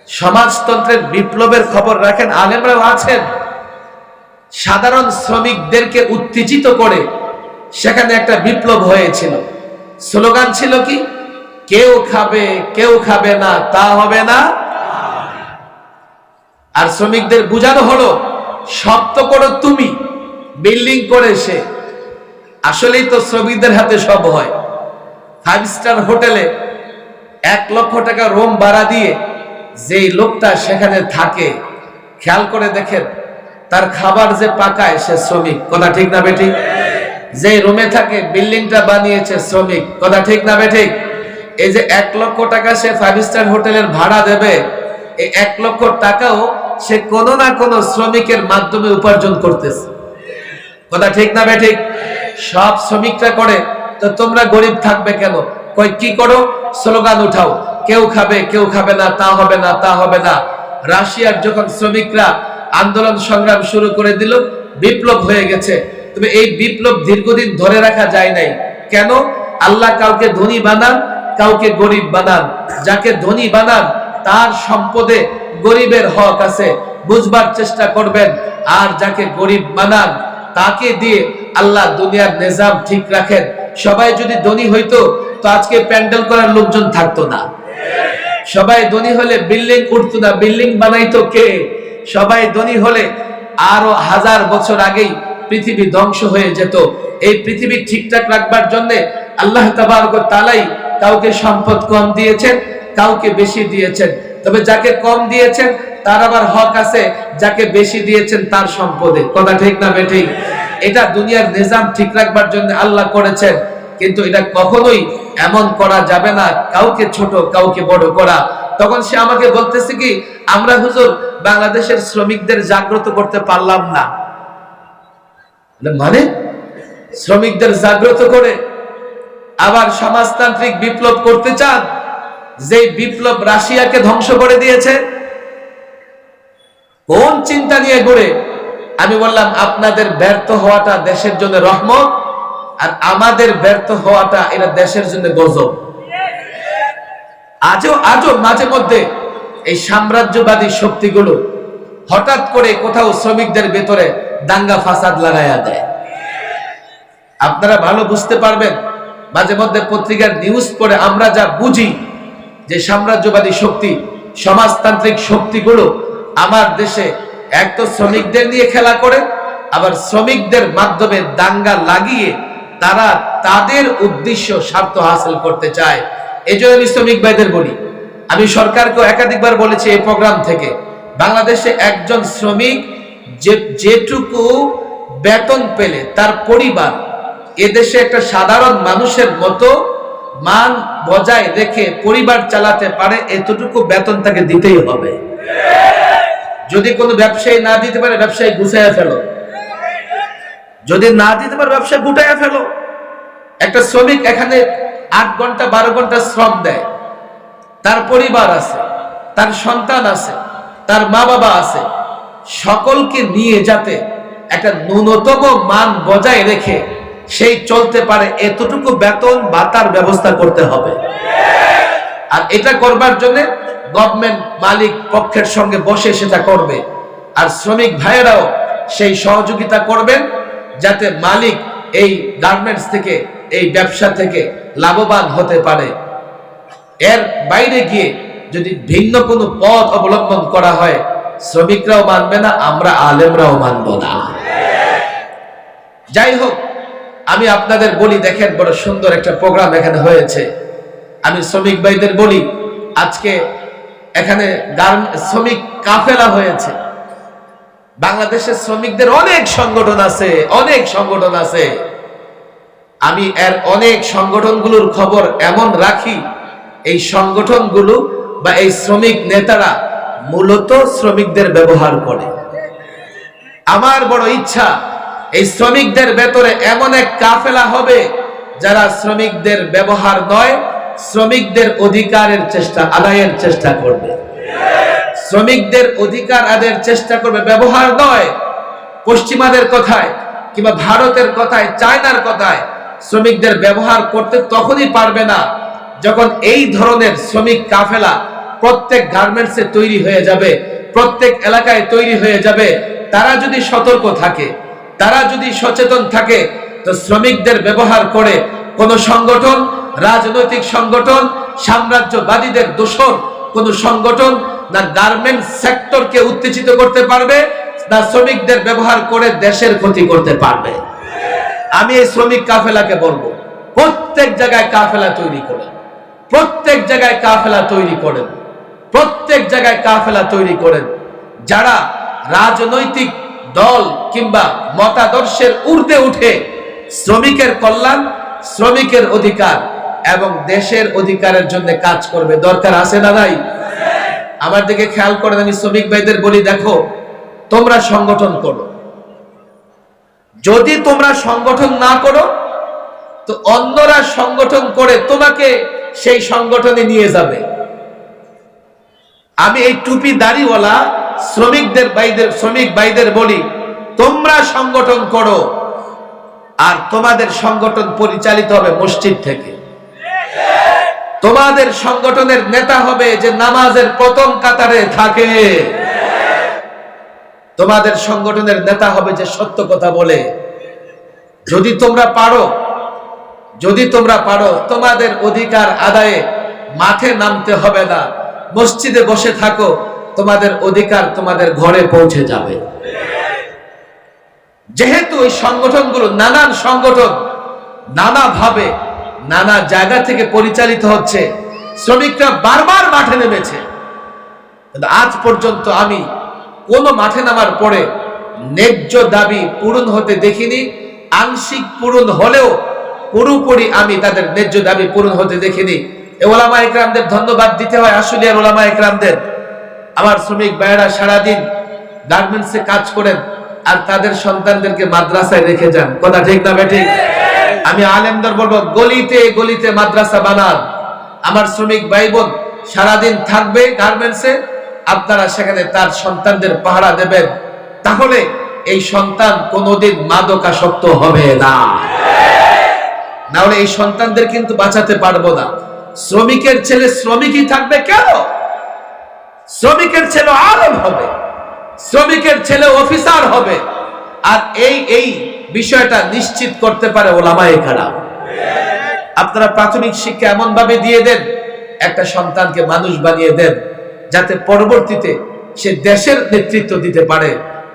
সমাজতন্ত্রের বিপ্লবের খবর রাখেন আলেমরাও আছেন। সাধারণ শ্রমিকদেরকে উত্তেজিত করে সেখানে একটা বিপ্লব হয়েছিল। স্লোগান ছিল কি? কেউ খাবে, কেউ খাবে না, তা হবে না। আর শ্রমিকদের বুঝানো হলো, সব তো করো তুমি, বিল্ডিং করে সে। আসলেই তো শ্রমিকদের হাতে সব হয়। 5 স্টার হোটেলে 1 লক্ষ টাকা রুম ভাড়া দিয়ে যেই লোকটা সেখানে থাকে, খেয়াল করে দেখেন তার খাবার যে পাকায় সে শ্রমিক। কথা ঠিক না বেঠিক? যে রুমে থাকে, বিল্ডিংটা বানিয়েছে শ্রমিক। কথা ঠিক না বেঠিক? এই যে 1 লক্ষ টাকা সে 5 স্টার হোটেলের ভাড়া দেবে, এই 1 লক্ষ টাকাও সে কোনো না কোনো শ্রমিকের মাধ্যমে উপার্জন করতেছে। কথা ঠিক না বেঠিক? সব শ্রমিকরা করে, তো তোমরা গরিব থাকবে কেন? কই কি করো? স্লোগান উঠাও, কেউ খাবে, কেউ খাবে না, তা হবে না, তা হবে না। রাশিয়ার যখন শ্রমিকরা আন্দোলন সংগ্রাম শুরু করে দিল, বিপ্লব হয়ে গেছে। তবে এই বিপ্লব দীর্ঘদিন ধরে রাখা যায় নাই। কেন? আল্লাহ কাউকে ধনী বানান, কাউকে গরিব বানান। যাকে ধনী বানান তার সম্পদে গরিবের হক আছে, বুঝবার চেষ্টা করবেন। আর যাকে গরিব বানান তাকে দিয়ে আল্লাহ দুনিয়ার নিজাম ঠিক রাখেন। সবাই যদি ধনী হইতো তো আজকে প্যান্ডেল করার লোকজন থাকতো না। সবাই ধনী হলে বিল্ডিং উঠতো না, বিল্ডিং বানাইতো কে? সবাই ধনী হলে আরো 1000 বছর আগেই পৃথিবী ধ্বংস হয়ে যেত। এই পৃথিবী ঠিকঠাক রাখবার জন্য আল্লাহ তাবারক ওয়া তাআলাই কাউকে সম্পদ কম দিয়েছেন, কাউকে বেশি দিয়েছেন। তবে যাকে কম দিয়েছেন তার আবার হক আছে, যাকে বেশি দিয়েছেন তার সম্পদে। কথা ঠিক না বেঠিক? এটা দুনিয়ার নিজাম ঠিক রাখবার জন্য আল্লাহ করেছেন। কিন্তু এটা কখনোই এমন করা যাবে না কাউকে ছোট কাউকে বড় করা। তখন সে আমাকে বলতেছে কি, আমরা হুজুর বাংলাদেশের শ্রমিকদের জাগ্রত করতে পারলাম না। মানে শ্রমিকদের জাগ্রত করে আবার সমাজতান্ত্রিক বিপ্লব করতে চান, যে বিপ্লব রাশিয়াকে ধ্বংস করে দিয়েছে? কোন চিন্তা নিয়ে ঘুরে? আমি বললাম, আপনাদের ব্যর্থ হওয়াটা দেশের জন্য রহমত, আর আমাদের ব্যর্থ হওয়াটা এটা দেশের জন্য গজব। আজও মাঝে মধ্যে এই সাম্রাজ্যবাদী শক্তিগুলো হঠাৎ করে কোথাও শ্রমিকদের ভেতরে দাঙ্গা ফাসাদ লাগাইয়া দেয়। আপনারা ভালো বুঝতে পারবেন, মাঝে মধ্যে পত্রিকার নিউজ পড়ে আমরা যা বুঝি যে সাম্রাজ্যবাদী শক্তি, সমাজতান্ত্রিক শক্তিগুলো আমার দেশে এক তো শ্রমিকদের নিয়ে খেলা করে, আবার শ্রমিকদের মাধ্যমে দাঙ্গা লাগিয়ে তারা তাদের উদ্দেশ্য স্বার্থ হাসিল করতে চায়। এই জন্য আমি শ্রমিক ভাইদের বলি, আমি সরকারকে একাধিকবার বলেছি এই প্রোগ্রাম থেকে, বাংলাদেশে একজন শ্রমিক যেটুকু বেতন পেলে তার পরিবার এদেশে একটা সাধারণ মানুষের মতো মান বজায় রেখে পরিবার চালাতে পারে, এতটুকু বেতন তাকে দিতেই হবে। যদি কোনো ব্যবসায়ী না দিতে পারে, ব্যবসায়ী গুছাইয়া ফেলো। যদি না দিতে পারে, ব্যবসায়ী গুটাইয়া ফেলো। একটা শ্রমিক এখানে 8 ঘন্টা 12 ঘন্টা শ্রম দেয়, তার পরিবার আছে, তার সন্তান আছে, তার মা বাবা আছে, সকলকে নিয়ে যাতে একটা ন্যূনতম মান বজায় রেখে সেই চলতে পারে, এতটুকু বেতন ভাতার ব্যবস্থা করতে হবে। আর এটা করবার জন্য গভর্নমেন্ট মালিক পক্ষের সঙ্গে বসে সেটা করবে, আর শ্রমিক ভাইয়েরাও সেই সহযোগিতা করবেন যাতে মালিক এই গার্মেন্টস থেকে, এই ব্যবসা থেকে লাভবান হতে পারে। এর বাইরে গিয়ে যদি ভিন্ন কোনো পথ অবলম্বন করা হয়, শ্রমিকরাও মানবে না, আমরা আলেমরাও মানব না। যাই হোক, আমি আপনাদের বলি, দেখেন বড় সুন্দর একটা প্রোগ্রাম এখানে হয়েছে। আমি শ্রমিক ভাইদের বলি, আজকে এখানে শ্রমিক কাফেলা হয়েছে। বাংলাদেশের শ্রমিকদের অনেক সংগঠন আছে, অনেক সংগঠন আছে। আমি এর অনেক সংগঠনগুলোর খবর এমন রাখি, এই সংগঠনগুলো বা এই শ্রমিক নেতারা মূলত শ্রমিকদের ব্যবহার করে। আমার বড় ইচ্ছা এই শ্রমিকদের ভেতরে এমন এক কাফেলা হবে যারা শ্রমিকদের ব্যবহার নয়, শ্রমিকদের অধিকারের চেষ্টা আদায়ের চেষ্টা করবে, শ্রমিকদের অধিকার আদায়ের চেষ্টা করবে। ব্যবহার নয়, পশ্চিমাদের কথায় কিংবা ভারতের কথায়, চায়নার কথায় শ্রমিকদের ব্যবহার করতে তখনই পারবে না যখন এই ধরনের শ্রমিক কাফেলা প্রত্যেক গার্মেন্টসে তৈরি হয়ে যাবে, প্রত্যেক এলাকায় তৈরি হয়ে যাবে। তারা যদি সতর্ক থাকে, তারা যদি সচেতন থাকে, তো শ্রমিকদের ব্যবহার করে কোন সংগঠন, রাজনৈতিক সংগঠন, সাম্রাজ্যবাদীদের দোসর কোন সংগঠন না গার্মেন্টস সেক্টরকে উত্তেজিত করতে পারবে, না শ্রমিকদের ব্যবহার করে দেশের ক্ষতি করতে পারবে। আমি এই শ্রমিক কাফেলাকে বলবো, প্রত্যেক জায়গায় কাফেলা তৈরি করেন, প্রত্যেক জায়গায় কাফেলা তৈরি করেন, প্রত্যেক জায়গায় কাফেলা তৈরি করেন। যারা রাজনৈতিক দল কিংবা মতাদর্শের ঊর্ধ্বে উঠে শ্রমিকের কল্যাণ, শ্রমিকের অধিকার এবং দেশের অধিকারের জন্য কাজ করবে, দরকার আছে না নাই? আমার দিকে খেয়াল করেন, আমি শ্রমিক ভাইদের বলি, দেখো তোমরা সংগঠন করো, যদি তোমরা সংগঠন না করো তো অন্যরা সংগঠন করে তোমাকে সেই সংগঠনে নিয়ে যাবে। আমি এই টুপি দাড়িওয়ালা শ্রমিক ভাইদের বলি, তোমরা সংগঠন করো, আর তোমাদের সংগঠন পরিচালিত হবে মসজিদ থেকে। তোমাদের সংগঠনের নেতা হবে যে নামাজের প্রথম কাতারে থাকে, তোমাদের সংগঠনের নেতা হবে যে সত্য কথা বলে। যদি তোমরা পারো, যদি তোমরা পারো, তোমাদের অধিকার আদায়ে মাঠে নামতে হবে না, মসজিদে বসে থাকো, তোমাদের অধিকার তোমাদের ঘরে পৌঁছে যাবে। যেহেতু এই সংগঠনগুলো নানান সংগঠন, নানাভাবে নানা জায়গা থেকে পরিচালিত হচ্ছে, শ্রমিকরা বারবার মাঠে নেমেছে, কিন্তু আজ পর্যন্ত আমি কোন মাঠে নামার পরে ন্যায্য দাবি পূরণ হতে দেখিনি। আংশিক পূরণ হলেও পুরোপুরি আমি তাদের ন্যায্য দাবি পূরণ হতে দেখিনি। ওলামা ইকরামদের ধন্যবাদ দিতে হয়, আশুলিয়ার ওলামা ইকরামদের। আমার শ্রমিক ভাইয়েরা সারাদিন গার্মেন্টসে কাজ করেন আর তাদের সন্তানদেরকে মাদ্রাসায় রেখে যান, কথা ঠিক না বেঠিক? আমি আলেমদের বলবো, গলিতে গলিতে মাদ্রাসা বানান। আমার শ্রমিক ভাই বোন সারাদিন থাকবে গার্মেন্টসে, আপনারা সেখানে তার সন্তানদের পাহারা দেবেন, তাহলে এই সন্তান কোনোদিন মাদকাসক্ত হবে না। না হলে এই সন্তানদের কিন্তু বাঁচাতে পারবো না। শ্রমিকের ছেলে শ্রমিকই থাকবে কেন? শ্রমিকের ছেলে আলেম হবে, শ্রমিকের ছেলে অফিসার হবে, আর এই বিষয়টা নিশ্চিত করতে পারে ওলামায়ে কেরাম। আপনারা প্রাথমিক শিক্ষা এমন ভাবে দিয়ে দেন, একটা সন্তানকে মানুষ বানিয়ে দেন, যাতে পরবর্তীতে সে দেশের নেতৃত্ব দিতে পারে,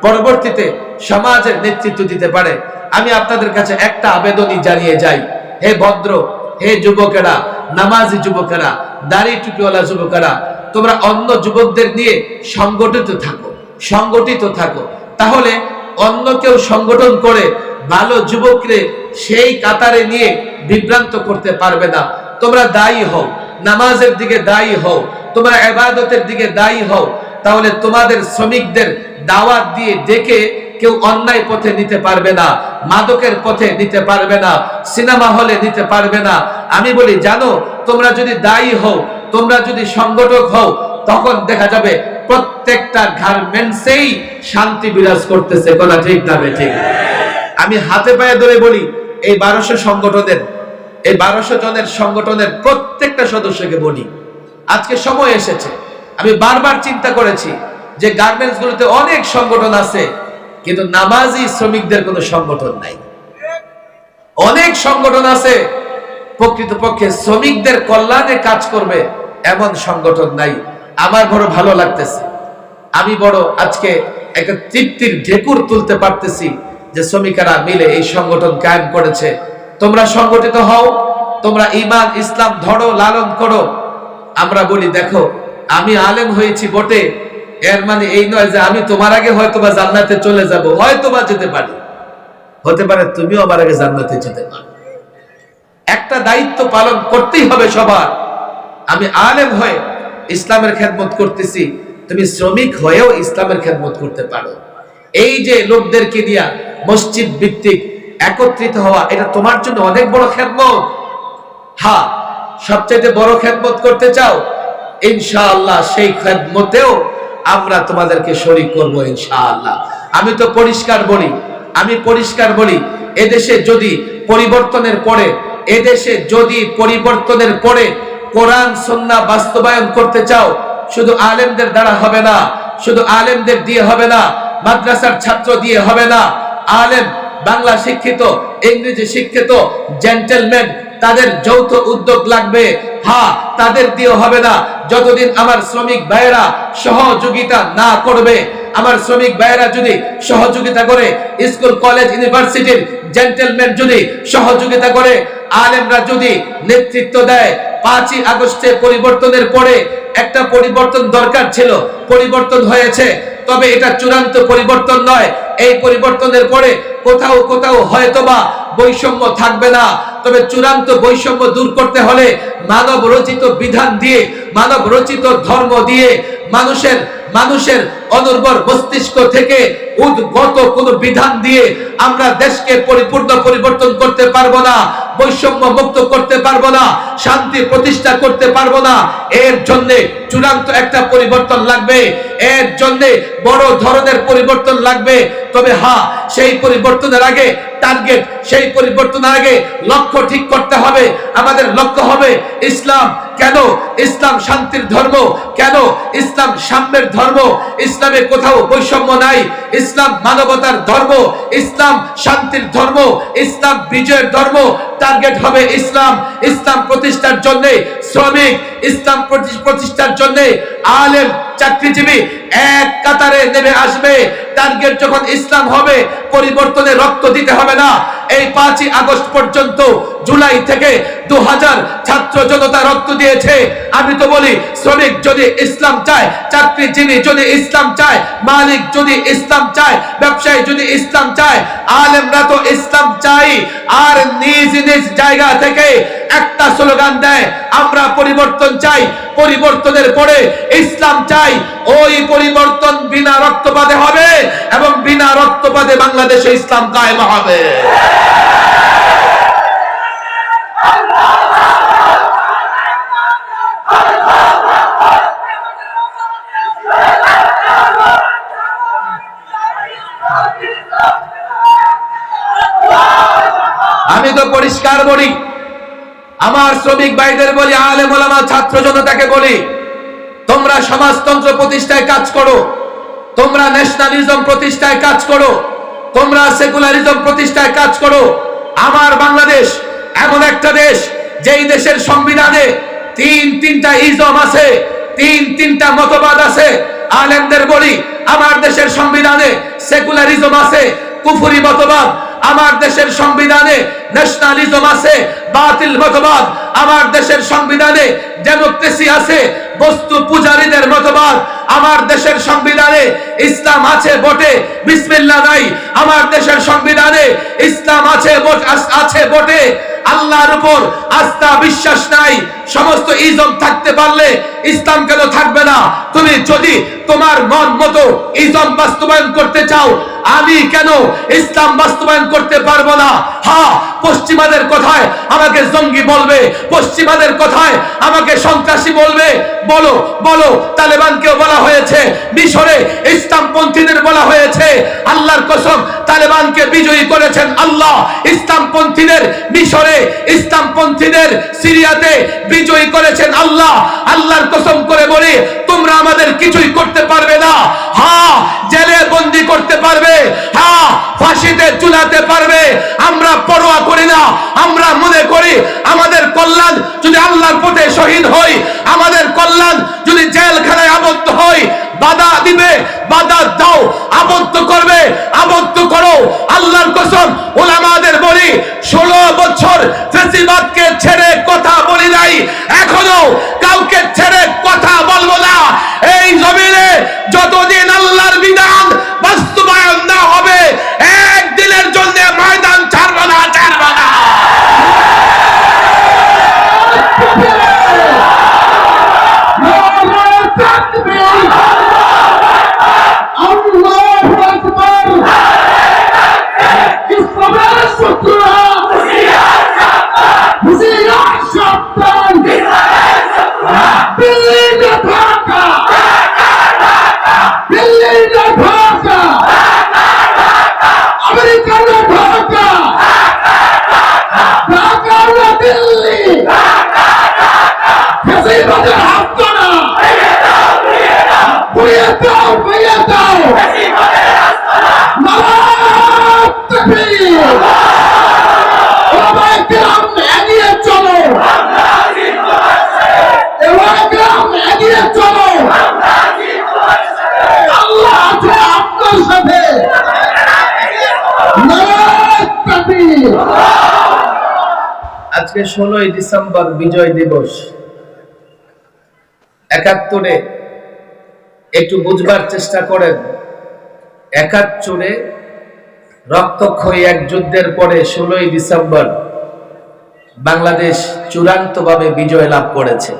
পরবর্তীতে সমাজের নেতৃত্ব দিতে পারে। আমি আপনাদের কাছে একটা আবেদনই জানিয়ে যাই, হে ভদ্র, হে যুবকেরা, নামাজি যুবকেরা, দাড়ি টুপিওয়ালা যুবকেরা, তোমরা অন্য যুবকদের নিয়ে সংগঠিত থাকো, সংগঠিত থাকো। তাহলে অন্য কেউ সংগঠন করে ভালো যুবকরে সেই কাতারে নিয়ে বিভ্রান্ত করতে পারবে না। তোমরা দায়ী হও, নামাজের দিকে দায়ী হও, তোমরা ইবাদতের দিকে দায়ী হও, তাহলে তোমাদের শ্রমিকদের দাওয়াত দিয়ে ডেকে কেউ অন্যায় পথে নিতে পারবে না, মাদকের পথে নিতে পারবে না, সিনেমা হলে নিতে পারবে না। আমি বলি, জানো, তোমরা যদি দায়ী হও, তোমরা যদি সংগঠক হও, তখন দেখা যাবে প্রত্যেকটা গার্মেন্টসেই শান্তি বিরাজ করতেছে, কথা ঠিক না বেঠিক? আমি হাতে পায়ে ধরে বলি, এই 1200 সংগঠনের, এই 1200 জনের সংগঠনের প্রত্যেকটা সদস্যকে বলি, আজকে সময় এসেছে। আমি বারবার চিন্তা করেছি যে গার্মেন্টস গুলোতে অনেক সংগঠন আছে, কিন্তু নামাজি শ্রমিকদের কোনো সংগঠন নাই। অনেক সংগঠন আছে, প্রকৃতপক্ষে শ্রমিকদের কল্যাণে কাজ করবে এমন সংগঠন নাই। আমার বড় ভালো লাগতেছে, আমি বড় আজকে একটা তৃপ্তির ঢেকুর তুলতে পারতেছি যে শ্রমিকেরা মিলে এই সংগঠন কায়েম করেছে। তোমরা সংগঠিত হও, তোমরা ঈমান ইসলাম ধরো, লালন করো। আমরা বলি, দেখো, আমি আলেম হয়েছি বটে, এর মানে এই নয় যে আমি তোমার আগে হয়তোবা জান্নাতে চলে যাব, হয়তোবা যেতে পারি, হতে পারে তুমিও আমার আগে জান্নাতে যেতে পারো। একটা দায়িত্ব পালন করতেই হবে সবার। আমি আলেম হয়ে ইসলামের খেদমত করতেছি, তুমি শ্রমিক হয়েও ইসলামের খেদমত করতে পারো। এই যে লোকদেরকে দিয়া মসজিদ ভিত্তিক একত্রিত হওয়া, এটা তোমার জন্য অনেক বড় খেদমত। হ্যাঁ, সবচেয়ে বড় খেদমত করতে চাও, ইনশাআল্লাহ সেই খেদমতেও আমরা তোমাদেরকে শরীক করব ইনশাআল্লাহ। আমি পরিষ্কার বলি এদেশে যদি পরিবর্তনের পরে কোরআন সুন্নাহ বাস্তবায়ন করতে চাও, শুধু আলেমদের দ্বারা হবে না, শুধু আলেমদের দিয়ে হবে না, মাদ্রাসার ছাত্র দিয়ে হবে না। আলেম, বাংলা শিক্ষিত, ইংরেজি শিক্ষিত জেন্টলম্যান, তাদের যৌথ উদ্যোগ লাগবে। হ্যাঁ, তাদের দিয়ে হবে না। যতদিন আমার শ্রমিক ভাইয়েরা সহযোগিতা না করবে, আমার শ্রমিক ভাইয়েরা যদি সহযোগিতা করে, স্কুল কলেজ ইউনিভার্সিটির জেন্টলম্যান যদি সহযোগিতা করে, আলেমরা যদি নেতৃত্ব দেয়, 5ই আগস্টে পরিবর্তনের পরে একটা পরিবর্তন দরকার ছিল, পরিবর্তন হয়েছে, তবে এটা চূড়ান্ত পরিবর্তন নয়। এই পরিবর্তনের পরে কোথাও কোথাও হয়তোবা বৈষম্য থাকবে না, তবে চূড়ান্ত বৈষম্য দূর করতে হলে মানব রচিত বিধান দিয়ে, মানব রচিত ধর্ম দিয়ে, মানুষের অনুর্বর মস্তিষ্ক থেকে উদ্গত কোন বিধান দিয়ে আমরা দেশকে পরিপূর্ণ পরিবর্তন করতে পারবো না, বৈষম্য মুক্ত করতে পারবো না, শান্তি প্রতিষ্ঠা করতে পারবো না। এর জন্য চূড়ান্ত একটা পরিবর্তন লাগবে, এর জন্য বড় ধরনের পরিবর্তন লাগবে। তবে হ্যাঁ, সেই পরিবর্তনের আগে টার্গেট, সেই পরিবর্তনের আগে লক্ষ্য ঠিক করতে হবে। আমাদের লক্ষ্য হবে ইসলাম। কেন ইসলাম শান্তির ধর্ম? কেন ইসলাম সাম্যের ধর্ম? ইসলামে কোথাও বৈষম্য নাই। ইসলাম মানবতার ধর্ম, ইসলাম শান্তির ধর্ম, ইসলাম বিজয়ের ধর্ম। টার্গেট হবে ইসলাম। ইসলাম প্রতিষ্ঠার জন্য শ্রমিক, ইসলাম প্রতিষ্ঠার জন্য আলেম, চাকরিজীবী এক কাতারে নেমে আসবে। টার্গেট যখন ইসলাম হবে, পরিবর্তনে রক্ত দিতে হবে না। এই 5ই আগস্ট পর্যন্ত, জুলাই থেকে 2000 ছাত্র জনতা রক্ত দিয়েছে। আমি তো বলি, শ্রমিক যদি ইসলাম চায়, চাকরিজীবী যদি ইসলাম চায়, মালিক যদি ইসলাম চায়, ব্যবসায়ী যদি ইসলাম চায়, আলেমরা তো ইসলাম চাই। আর নিজ নিজ জায়গা থেকে একটা স্লোগান দেয়, আমরা পরিবর্তন চাই, পরিবর্তনের পরে ইসলাম চাই। ওই পরিবর্তন বিনা রক্তপাতে হবে এবং বিনা রক্তপাতে বাংলাদেশে ইসলাম কায়েম হবে। আমি তো পরিষ্কার বলি, আমার শ্রমিক ভাইদের বলি, আলেম ওলামা ছাত্র জনতাকে বলি, তোমরা সমাজতন্ত্র প্রতিষ্ঠায় কাজ করো, তোমরা ন্যাশনালিজম প্রতিষ্ঠায় কাজ করো, তোমরা সেকুলারিজম প্রতিষ্ঠায় কাজ করো। আমার বাংলাদেশ এমন একটা দেশ, যেই দেশের সংবিধানে তিনটা ইজম আছে, তিনটা মতবাদ আছে। আলেমদের বলি, আমার দেশের সংবিধানে সেকুলারিজম আছে, কুফরি মতবাদ। আমার দেশের সংবিধানে ন্যাশনালিজম আছে, বাতিল মতবাদ। আমার দেশের সংবিধানে ডেমোক্রেসি আছে, বস্তু পূজারীদের মতবাদ। আমার দেশের সংবিধানে ইসলাম আছে বটে, বিসমিল্লাহ নাই। আমার দেশের সংবিধানে ইসলাম আছে বটে, আল্লাহর উপর আস্থা বিশ্বাস নাই। সমস্ত ইজম থাকতে পারলে ইসলাম কেন থাকবে না? তুমি যদি তোমার মন মতো ইজম বাস্তবায়ন করতে চাও, আমি কেন ইসলাম বাস্তবায়ন করতে পারবো না? হ্যাঁ, পশ্চিমাদের কথায় আমাকে জঙ্গি বলবে, পশ্চিমাদের কথায় আমাকে সন্ত্রাসী বলবে। বলো বলো, তালেবানকেও বলা হয়েছে, মিশরে ইসলামপন্থীদের বলা হয়েছে। আল্লাহর কসম, তালেবানকে বিজয়ী করেছেন আল্লাহ। ইসলামপন্থীদের মিশরে, ইসলামপন্থীদের সিরিয়াতে বিজয়ী করেছেন আল্লাহ। আল্লাহর কসম করে বলি, তোমরা আমাদের কিছুই করতে পারবে না। হ্যাঁ, জেলে বন্দী করতে পারবে, হ্যাঁ, ফাঁসিতে ঝুলাতে পারবে, আমরা পরোয়া করি না। আমরা মনে করি আমাদের কল্যাণ যদি আল্লাহর পথে শহীদ হই, আমাদের কল্যাণ যদি জেলখানায় আবদ্ধ হই। বাধা দিবে, বাধা দাও, আবদ্ধ করবে, আবদ্ধ করো। আল্লাহর কসম, ওলামাদের বলি, 16 বছর ফেসিবাদকে ছেড়ে কথা বলি নাই, এখনো কাউকে ছেড়ে কথা বলবো না। এই জমিনে যতদিন আল্লাহর বিধান বাস্তবায়ন না হবে, একদিনের জন্য ময়দান ছাড়বো না, ছাড়বো না। ঘুরিয়ে দাও, ঘুরিয়ে দাও। নারায়ে তাকবীর। ওলামায়ে কেরাম এগিয়ে চলো, ওলামায়ে কেরাম এগিয়ে চলো। আল্লাহ আছে আপনার সাথে। নারায়ে তাকবীর। আজকে 16ই ডিসেম্বর বিজয় দিবস। 71-এ একটু বুঝবার চেষ্টা করেন, 71-এ রক্তক্ষয়ী এক যুদ্ধের পরে 16ই ডিসেম্বর বাংলাদেশ চূড়ান্তভাবে বিজয় লাভ করেছে।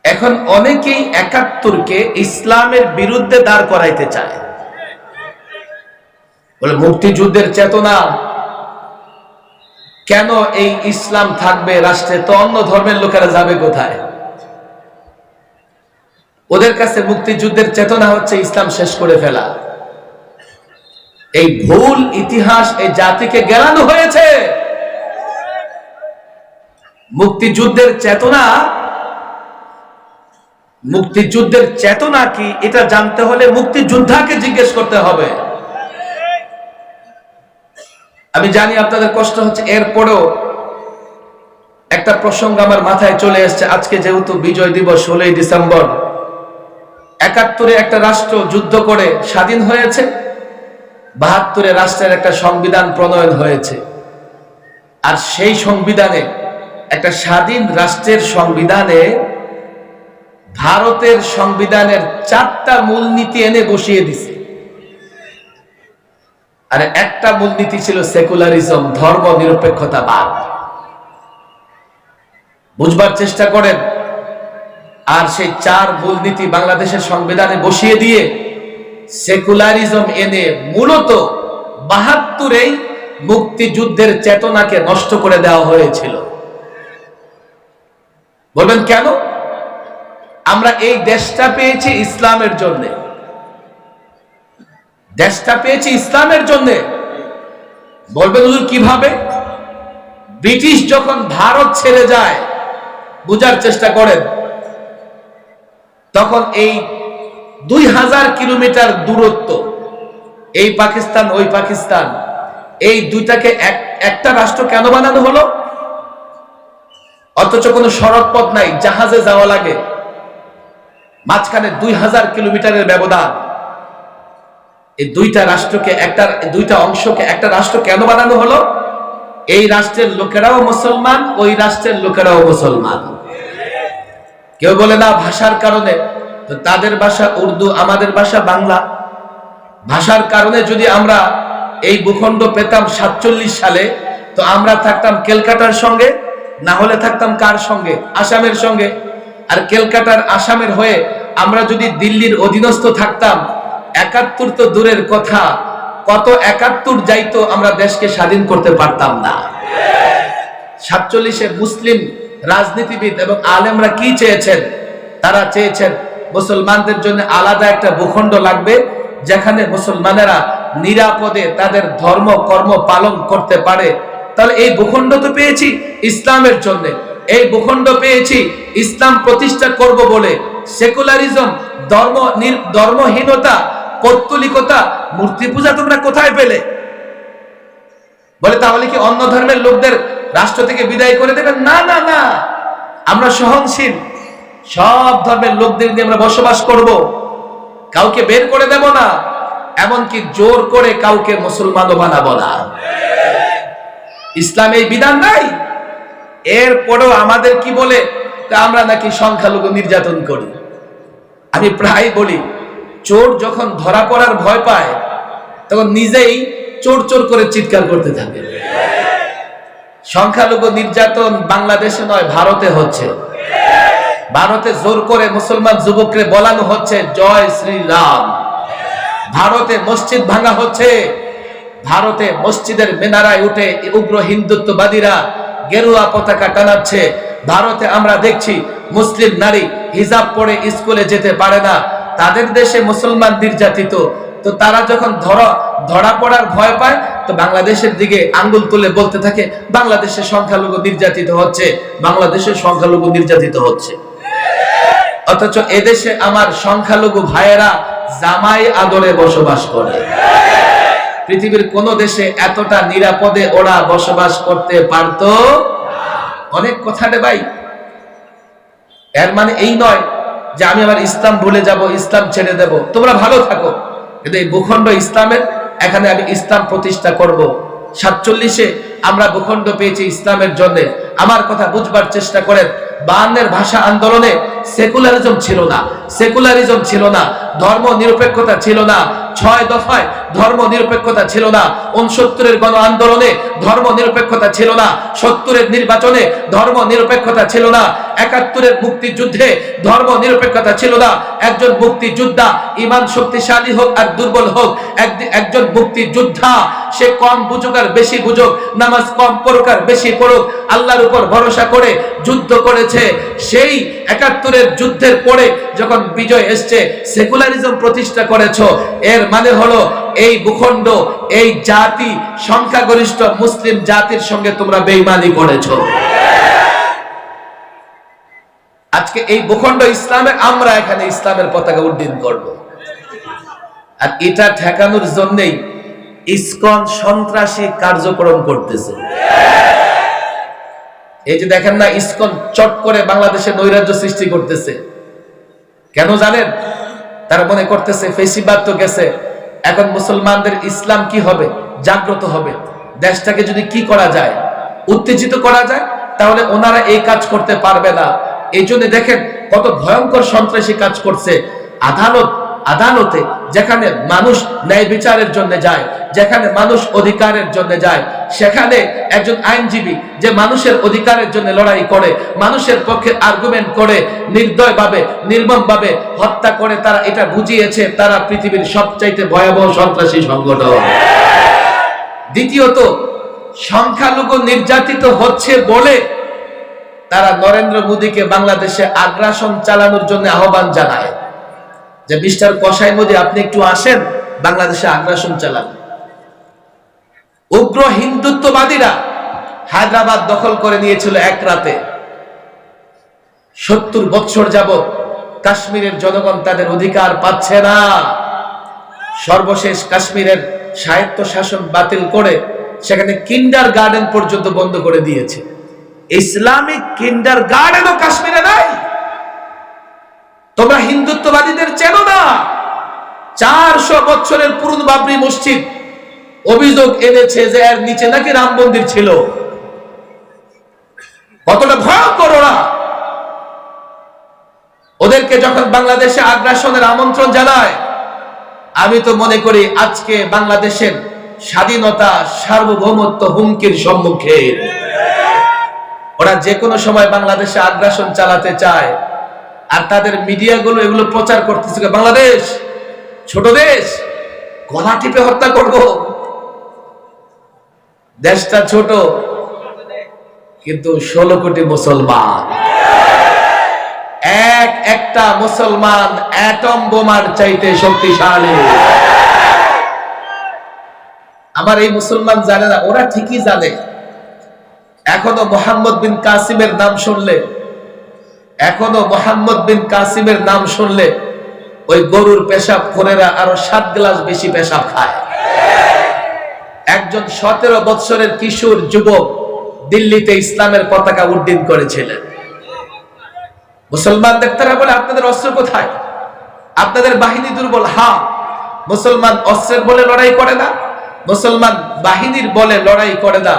এখন অনেকেই 71-কে ইসলামের বিরুদ্ধে দাঁড় করাইতে চায়, বলে মুক্তিযুদ্ধের চেতনা কেন এই ইসলাম থাকবে রাষ্ট্রে, তো অন্য ধর্মের লোকেরা যাবে কোথায়? ওদের কাছে মুক্তিযুদ্ধের চেতনা হচ্ছে ইসলাম শেষ করে ফেলা। এই ভুল ইতিহাস এই জাতিকে গেলানো হয়েছে। মুক্তিযুদ্ধের চেতনা কি এটা জানতে হলে মুক্তিযোদ্ধাকে জিজ্ঞেস করতে হবে। আমি জানি আপনাদের কষ্ট হচ্ছে, এরপরেও একটা প্রসঙ্গ আমার মাথায় চলে এসেছে। আজকে যেহেতু বিজয় দিবস 16ই ডিসেম্বর, 71-এ একটা রাষ্ট্র যুদ্ধ করে স্বাধীন হয়েছে, 72-এ রাষ্ট্রের একটা সংবিধান প্রণয়ন হয়েছে। আর সেই সংবিধানে, একটা স্বাধীন রাষ্ট্রের সংবিধানে ভারতের সংবিধানের 4টা মূলনীতি এনে বসিয়ে দিছে। আর একটা মূলনীতি ছিল সেকুলারিজম, ধর্ম নিরপেক্ষতাবাদ। বুঝবার চেষ্টা করেন। আর সেই 4 মূলনীতি বাংলাদেশের সংবিধানে বসিয়ে দিয়ে সেকুলারিজম এনে মূলত 72-এই মুক্তিযুদ্ধের চেতনাকে নষ্ট করে দেওয়া হয়েছিল। বলবেন কেন? আমরা এই দেশটা পেয়েছি ইসলামের জন্য, দেশটা পেয়েছি ইসলামের জন্য। বলবেন হুজুর কিভাবে? ব্রিটিশ যখন ভারত ছেড়ে যায়, বুঝার চেষ্টা করেন, তখন এই 2000 কিলোমিটার দূরত্ব, এই পাকিস্তান ওই পাকিস্তান, এই দুইটাকে একটা রাষ্ট্র কেন বানানো হলো? অথচ কোনো সড়ক পথ নাই, জাহাজে যাওয়া লাগে, মাঝখানে 2000 কিলোমিটারের ব্যবধান। এই দুইটা অংশকে একটা রাষ্ট্র কেন বানানো হলো? এই রাষ্ট্রের লোকেরাও মুসলমান, ওই রাষ্ট্রের লোকেরাও মুসলমান। কেউ বলে না ভাষার কারণে, তো তাদের ভাষা উর্দু, আমাদের ভাষা বাংলা। ভাষার কারণে যদি আমরা এই ভূখণ্ড পেতাম 47 সালে, তো আমরা থাকতাম ক্যালকাটার সঙ্গে, না হলে থাকতাম কার সঙ্গে? আসামের সঙ্গে। আর ক্যালকাটার আসামের হয়ে আমরা যদি দিল্লির অধীনস্থ থাকতাম, 71 তো দূরের কথা, কত 71 যাইতো, আমরা দেশকে স্বাধীন করতে পারতাম না। 47-এ মুসলিম রাজনীতিবিদ এবং আলেমরা কি চেয়েছেন? তারা চেয়েছেন মুসলমানদের জন্য আলাদা একটা ভূখণ্ড লাগবে, যেখানে মুসলমানেরা নিরাপদে তাদের ধর্ম কর্ম পালন করতে পারে। তাহলে এই ভূখণ্ড তো পেয়েছি ইসলামের জন্য, এই ভূখণ্ড পেয়েছি ইসলাম প্রতিষ্ঠা করব বলে। সেকুলারিজম, ধর্মহীনতা, পৌত্তলিকতা, মূর্তি পূজা তোমরা কোথায় পেলে? বলে তাহলে কি অন্য ধর্মের লোকদের রাষ্ট্র থেকে বিদায় করে দেবেন? না না না, আমরা সহনশীল, সব ধর্মের লোকদের নিয়ে আমরা বসবাস করব, কাউকে বের করে দেব না, এমনকি জোর করে কাউকে মুসলমানও বানাবো না। ইসলামে এই বিধান নাই। এরপরেও আমাদের কি বলে? আমরা নাকি সংখ্যালঘু নির্যাতন করি। আমি প্রায় বলি, চোর যখন ধরা পড়ার ভয় পায়, তখন নিজেই চোর চোর করে চিৎকার করতে থাকে। সংখ্যালঘু নির্যাতন বাংলাদেশে নয়, ভারতে হচ্ছে। ভারতে জোর করে মুসলমান যুবককে বলানো হচ্ছে জয় শ্রীরাম। ভারতে মসজিদ ভাঙা হচ্ছে, ভারতে মসজিদের মিনারায় উঠে উগ্র হিন্দুত্ববাদীরা গেরুয়া পতাকা টানাচ্ছে। ভারতে আমরা দেখছি মুসলিম নারী হিজাব পরে স্কুলে যেতে পারে না, তাদের দেশে মুসলমান নির্যাতিত। তো তারা যখন ধরা পড়ার ভয় পায়, তো বাংলাদেশের দিকে আঙ্গুল তুলে বলতে থাকে বাংলাদেশের সংখ্যালঘু নির্যাতিত হচ্ছে, বাংলাদেশের সংখ্যালঘু নির্যাতিত হচ্ছে। অথচ এদেশে আমার সংখ্যালঘু ভাইয়েরা জামাই আদরে বসবাস করে। পৃথিবীর কোন দেশে এতটা নিরাপদে ওরা বসবাস করতে পারতো? অনেক কথা রে ভাই। এর মানে এই নয় যে আমি আমার ইসলাম ভুলে যাব, ইসলাম ছেড়ে দেব, তোমরা ভালো থাকো, কিন্তু এই ভূখণ্ড ইসলামের, এখানে আমি ইসলাম প্রতিষ্ঠা করব। 47-এ আমরা ভূখণ্ড পেয়েছি ইসলামের জন্য। আমার কথা বুঝবার চেষ্টা করেন। 52-এর ভাষা আন্দোলনে সেকুলারিজম ছিল না, সেকুলারিজম ছিল না, ধর্ম নিরপেক্ষতা ছিল না। 6 দফায় ধর্ম নিরপেক্ষতা ছিল না। 69-এর গণ আন্দোলনে ধর্ম নিরপেক্ষতা ছিল না। 70-এর নির্বাচনে ধর্ম নিরপেক্ষতা ছিল না। 71-এর মুক্তিযুদ্ধে ধর্ম নিরপেক্ষতা ছিল না। একজন মুক্তিযোদ্ধা ইমান শক্তিশালী হোক আর দুর্বল হোক, একজন মুক্তিযোদ্ধা সে কম বুঝুক আর বেশি বুঝুক, নামাজ কম পড়ুক আর বেশি পড়ুক, আল্লাহর উপর ভরসা করে যুদ্ধ করেছে। সেই 71-এর যুদ্ধের পরে যখন বিজয় এসছে, সেকুলারিজম প্রতিষ্ঠা করেছ, এর মানে হলো এই ভূখণ্ড, এই জাতি, সংখ্যাগরিষ্ঠ মুসলিম জাতির সঙ্গে তোমরা বেঈমানি করেছো। আজকে এই ভূখণ্ড ইসলামে, আমরা এখানে ইসলামের পতাকা উড্ডীন করব। আর এটা ঠেকানোর জন্যই ইসকন সন্ত্রাসী কার্যক্রম করতেছে। এই যে দেখেন না, ইসকন চট করে বাংলাদেশে নৈরাজ্য সৃষ্টি করতেছে। কেন জানেন? তারা মনে করতেছে ফেসিবাদ তো গেছে, এখন মুসলমানদের ইসলাম কি হবে, জাগ্রত হবে, দেশটাকে যদি কি করা যায়, উত্তেজিত করা যায়, তাহলে ওনারা এই কাজ করতে পারবে না। এই জন্য দেখেন কত ভয়ঙ্কর সন্ত্রাসী কাজ করছে। আদালতে যেখানে মানুষ ন্যায় বিচারের জন্য যায়, যেখানে মানুষ অধিকারের জন্য যায়, সেখানে একজন আইনজীবী যে মানুষের অধিকারের জন্য লড়াই করে, মানুষের পক্ষে আর্গুমেন্ট করে, নির্দয়ভাবে নির্মমভাবে হত্যা করে, তারা এটা বুঝিয়েছে তারা পৃথিবীর সবচাইতে ভয়াবহ সন্ত্রাসী সংগঠন। দ্বিতীয়ত, সংখ্যালঘু নির্যাতিত হচ্ছে বলে তারা নরেন্দ্র মোদীকে বাংলাদেশে আগ্রাসন চালানোর জন্য আহ্বান জানায় যে মিস্টার কসাই মোদী, আপনি একটু আসেন, বাংলাদেশে আগ্রাসন চালান। উগ্র হিন্দুত্ববাদীরা হায়দ্রাবাদ দখল করে নিয়েছিল এক রাতে। 70 বছর যাবত কাশ্মীরের জনগণ তাদের অধিকার পাচ্ছে না। সর্বশেষ কাশ্মীরের স্বায়ত্ত শাসন বাতিল করে সেখানে কিন্ডার গার্ডেন পর্যন্ত বন্ধ করে দিয়েছে। ইসলামিক কিন্ডার গার্ডেনও কাশ্মীরে নাই। তোমরা হিন্দুত্ববাদীদের চেনো না। 400 বছরের পুরনো বাবরি মসজিদ অভিযোগ এনেছে যে এর নিচে নাকি রাম মন্দির ছিল। কতটা ভয়ঙ্কর ওরা! ওদেরকে যখন বাংলাদেশে আগ্রাসনের আমন্ত্রণ জানায়, আমি তো মনে করি আজকে বাংলাদেশের স্বাধীনতা, সার্বভৌমত্ব হুমকির সম্মুখে। ওরা যে কোনো সময় বাংলাদেশে আগ্রাসন চালাতে চায়, আর তাদের মিডিয়াগুলো এগুলো প্রচার করতেছে, বাংলাদেশ ছোট দেশ, গলা টিপে হত্যা করব। দেশটা ছোট, কিন্তু 16 কোটি মুসলমান। একটা মুসলমান অ্যাটম বোমার চাইতে শক্তিশালী। আমার এই মুসলমান জানে না, ওরা ঠিকই জানে। এখনো মোহাম্মদ বিন কাসিমের নাম শুনলে, ওই গরুর পেশাব খোরেরা আরো 7 গ্লাস বেশি পেশাব খায়। একজন 17 বছরের কিশোর যুবক দিল্লিতে ইসলামের পতাকা উড্ডীন করেছিলেন। মুসলমানদের তারা বলে, আপনাদের অস্ত্র কোথায়? আপনাদের বাহিনী দুর্বল। হ্যাঁ, মুসলমান অস্ত্রের বলে লড়াই করে না, মুসলমান বাহিনীর বলে লড়াই করে না,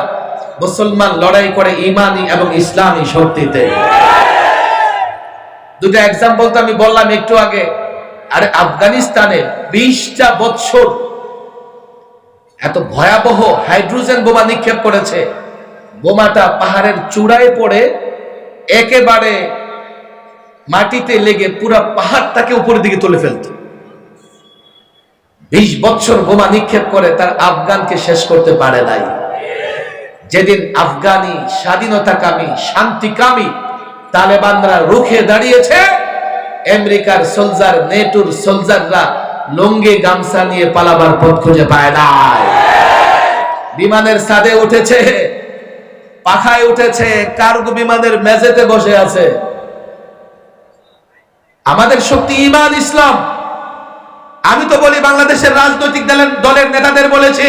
মুসলমান লড়াই করে ইমানি এবং ইসলামী শক্তিতে। দুটো এক্সাম্পল তো আমি বললাম একটু আগে। আরে আফগানিস্তানে 20টা বছর এত ভয়াবহ হাইড্রোজেন বোমা নিক্ষেপ করেছে। বোমাটা পাহাড়ের চূড়ায় পড়ে একেবারে মাটিতে লেগে পুরো পাহাড়টাকে উপরের দিকে তুলে ফেলত। 20 বছর বোমা নিক্ষেপ করে তার আফগানকে শেষ করতে পারে নাই। যেদিন আফগানি স্বাধীনতাকামী, শান্তিকামী তালেবানরা রুখে দাঁড়িয়েছে, আমেরিকার সোলজার, নেটোর সোলজাররা লুঙ্গি গামছা নিয়ে পালাবার পথ খুঁজে পায় নাই। বিমানের ছাদে উঠেছে, পাখায় উঠেছে, কার্গো বিমানের মেঝেতে বসে আছে। আমাদের শক্তি ঈমান, ইসলাম। আমি তো বলি বাংলাদেশের রাজনৈতিক দলের নেতাদের বলেছি,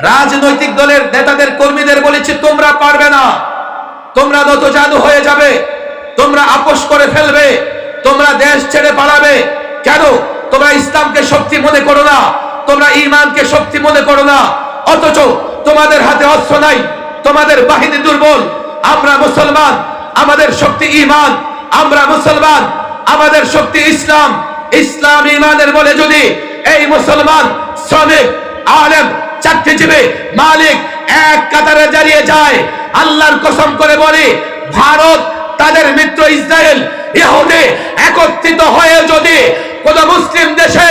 রাজনৈতিক দলের নেতাদের কর্মীদের বলেছি, তোমরা পারবে না, তোমরা নতজানু হয়ে যাবে, তোমরা আপোষ করে ফেলবে, তোমরা দেশ ছেড়ে পালাবে। কেন? তোমরা ইসলামকে শক্তি মনে করো না, তোমরা ঈমানকে শক্তি মনে করো না, অথচ তোমাদের হাতে অস্ত্র নাই, তোমাদের বাহিনী দুর্বল। আমরা মুসলমান, আমাদের শক্তি ঈমান, আমরা মুসলমান, আমাদের শক্তি ইসলাম। ইসলাম ঈমানের বলে যদি এই মুসলমান, শ্রমিক, আলেম, চাকরিজীবী, মালিক এক কাতারে দাঁড়িয়ে যায়, আল্লাহর কসম করে বলি, ভারত তাদের মিত্র ইসরায়েল, ইহুদি একত্রিত হয়ে যদি কোন মুসলিম দেশে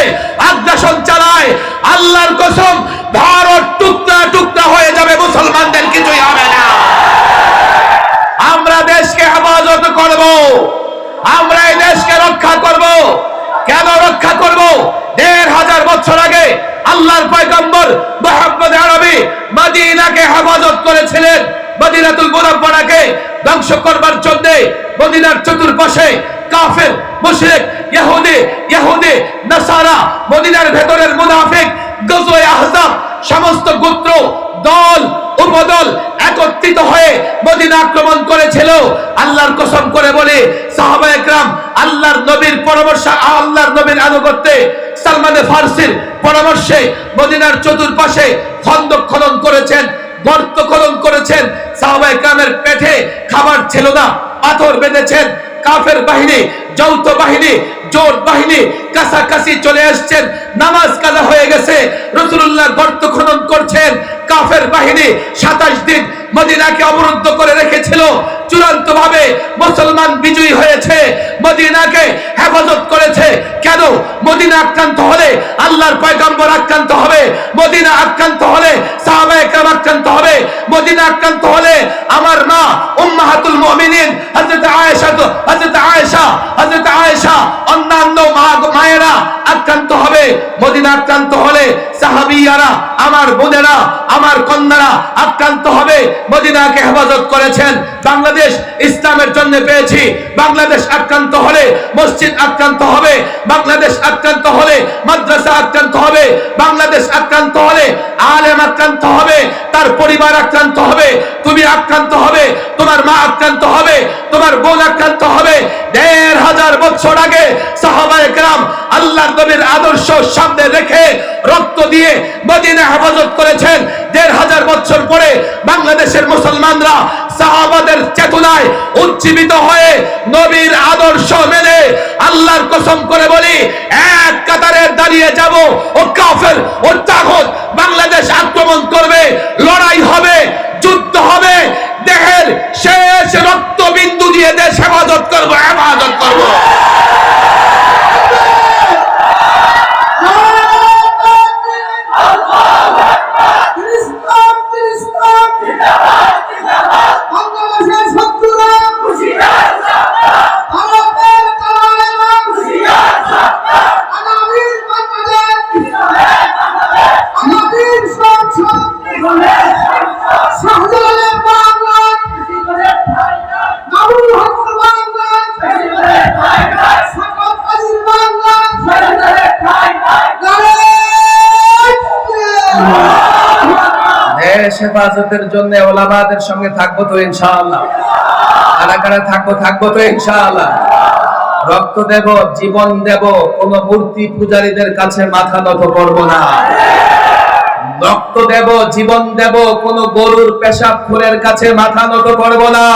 আগ্রাসন চালায়, আল্লাহর কসম ভারত টুকরা টুকরা হয়ে যাবে, মুসলমানদের কিছুই হবে না। আমরা দেশকে হেফাজত করব, আমরা এই দেশকে রক্ষা করব। কেন রক্ষা করব? ১৫০০ বছর আগে আল্লাহর পয়গম্বর মুহাম্মদ আরবি মদিনাকে হেফাজত করেছিলেন। মদিনাতুল মুনাওয়ারাকে ধ্বংস করবার জন্য মদিনার চতুর্পাশে কাফের, মুশরিক, ইহুদি, নাসারা, মদিনার ভেতরের মুনাফিক, গজওয়ে আহজাব, সমস্ত গোত্র, দল, উপদল একত্রিত হয়ে মদিনা আক্রমণ করেছিল। আল্লাহর কসম করে বলে, সাহাবায়ে কেরাম আল্লাহর নবীর পরামর্শে, আল্লাহর নবীর আনুগত্যে, সালমানে ফারসির পরামর্শে মদিনার চতুর্পাশে খন্দক খনন করেছেন, গর্ত খনন করেছেন। সাহাবায়ে কেরামের পেটে খাবার ছিল না, পাথর বেঁধেছেন। কাফের বাহিনী, যৌথ বাহিনী, জোট বাহিনী কাছাকাছি চলে আসছেন, নামাজ কাজা হয়ে গেছে, রাসূলুল্লাহ গর্ত খনন করছেন। কাফের বাহিনী 27 দিন মদিনাকে অবরুদ্ধ করে রেখেছিল। চূড়ান্ত ভাবে মুসলমান বিজয়ী হয়েছে, মদিনাকে হেফাজত করেছে। কেন? মদিনা আক্রান্ত হলে আল্লাহর পয়গম্বর আক্রান্ত হবে, মদিনা আক্রান্ত হলে সাহাবায়ে কেরাম আক্রান্ত হবে, মদিনা আক্রান্ত হলে আমার মা উম্মাহাতুল মুমিনিন হযরত আয়েশা, অন্যান্য মায়েরা আক্রান্ত হবে। মদিনা আক্রান্ত হলে সাহাবীয়ারা, আমার বোনেরা, আমার কন্যারা আক্রান্ত হবে। মদিনাকে হেফাজত করেছেন। বাংলাদেশ ইসলামের জন্য পেয়েছি। বাংলাদেশ আক্রান্ত হলে মসজিদ আক্রান্ত হবে, বাংলাদেশ আক্রান্ত হলে মাদ্রাসা আক্রান্ত হবে, বাংলাদেশ আক্রান্ত হলে আলেম আক্রান্ত হবে, তার পরিবার আক্রান্ত হবে, তুমি আক্রান্ত হবে, তোমার মা আক্রান্ত হবে, তোমার বোন আক্রান্ত হবে। ১৫০০ বছর আগে সাহাবায়ে কেরাম আল্লাহর নবীর আদর্শ সামনে রেখে রক্ত দিয়ে মদিনা হেফাজত করেছেন। ১৫০০ বছর পরে বাংলাদেশের মুসলমানরা সাহাবাদের চেতনায় উজ্জীবিত হয়ে নবীর আদর্শ মেনে আল্লাহর কসম করে বলি, এক কাতারে দাঁড়িয়ে যাব। ও কাফের, ও তাগুত বাংলাদেশ আক্রমণ করবে, লড়াই হবে, যুদ্ধ হবে, দেহের শেষ রক্তবিন্দু দিয়ে দেশ হেফাজত করব, হেফাজত করব। হেফাজতের জন্য ওলামাদের সঙ্গে থাকবো তো ইনশাআল্লাহ। কারা কারা থাকবো তো ইনশাআল্লাহ। রক্ত দেব, জীবন দেব, কোন মূর্তি পূজারীদের কাছে মাথা নত করব না। রক্ত দেব, জীবন দেব, কোন গরুর পেশাব খুরের কাছে মাথা নত করব না।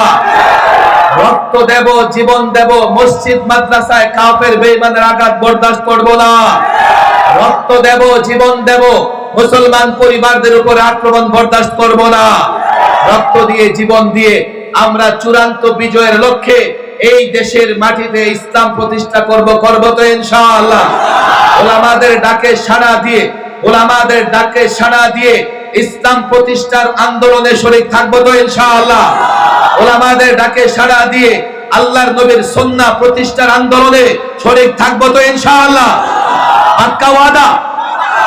রক্ত দেব, জীবন দেব, মসজিদ মাদ্রাসায় কাফের বেঈমানের আঘাত বরদাস্ত করব না। রক্ত দেব, জীবন দেব, মুসলমান পরিবারদের উপর আক্রমণ বরদাস্ত করব না। রক্ত দিয়ে, জীবন দিয়ে আমরা চূড়ান্ত বিজয়ের লক্ষ্যে এই দেশের মাটিতে ইসলাম প্রতিষ্ঠা করব তো ইনশাআল্লাহ। ওলামাদের ডাকে সাড়া দিয়ে ইসলাম প্রতিষ্ঠার আন্দোলনে শরীক থাকবো তো ইনশাআল্লাহ। ওলামাদের ডাকে সাড়া দিয়ে আল্লাহর নবীর সুন্নাহ প্রতিষ্ঠার আন্দোলনে শরীক থাকবো তো ইনশাআল্লাহ। পাক্কা ওয়াদা,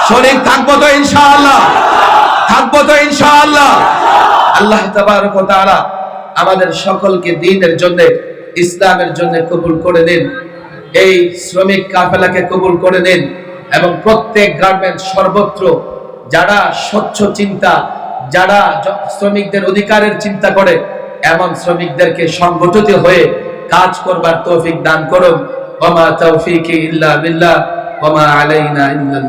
শরীক থাকবো তো ইনশাআল্লাহ, থাকবো তো ইনশাআল্লাহ। আল্লাহ তাবারক ওয়া তাআলা আমাদের সকলকে দ্বীনের জন্য, ইসলামের জন্য কবুল করে দিন। এই শ্রমিক কাফেলাকে কবুল করে নিন এবং প্রত্যেক গার্মেন্টস সর্বত্র যারা স্বচ্ছ চিন্তা, যারা শ্রমিকদের অধিকারের চিন্তা করে, এমন শ্রমিকদেরকে সংগঠিত হয়ে কাজ করবার তৌফিক দান করুন। ওয়া মা তাওফীকি ইল্লা বিল্লাহ ওয়া মা আলাইনা ইল্লাল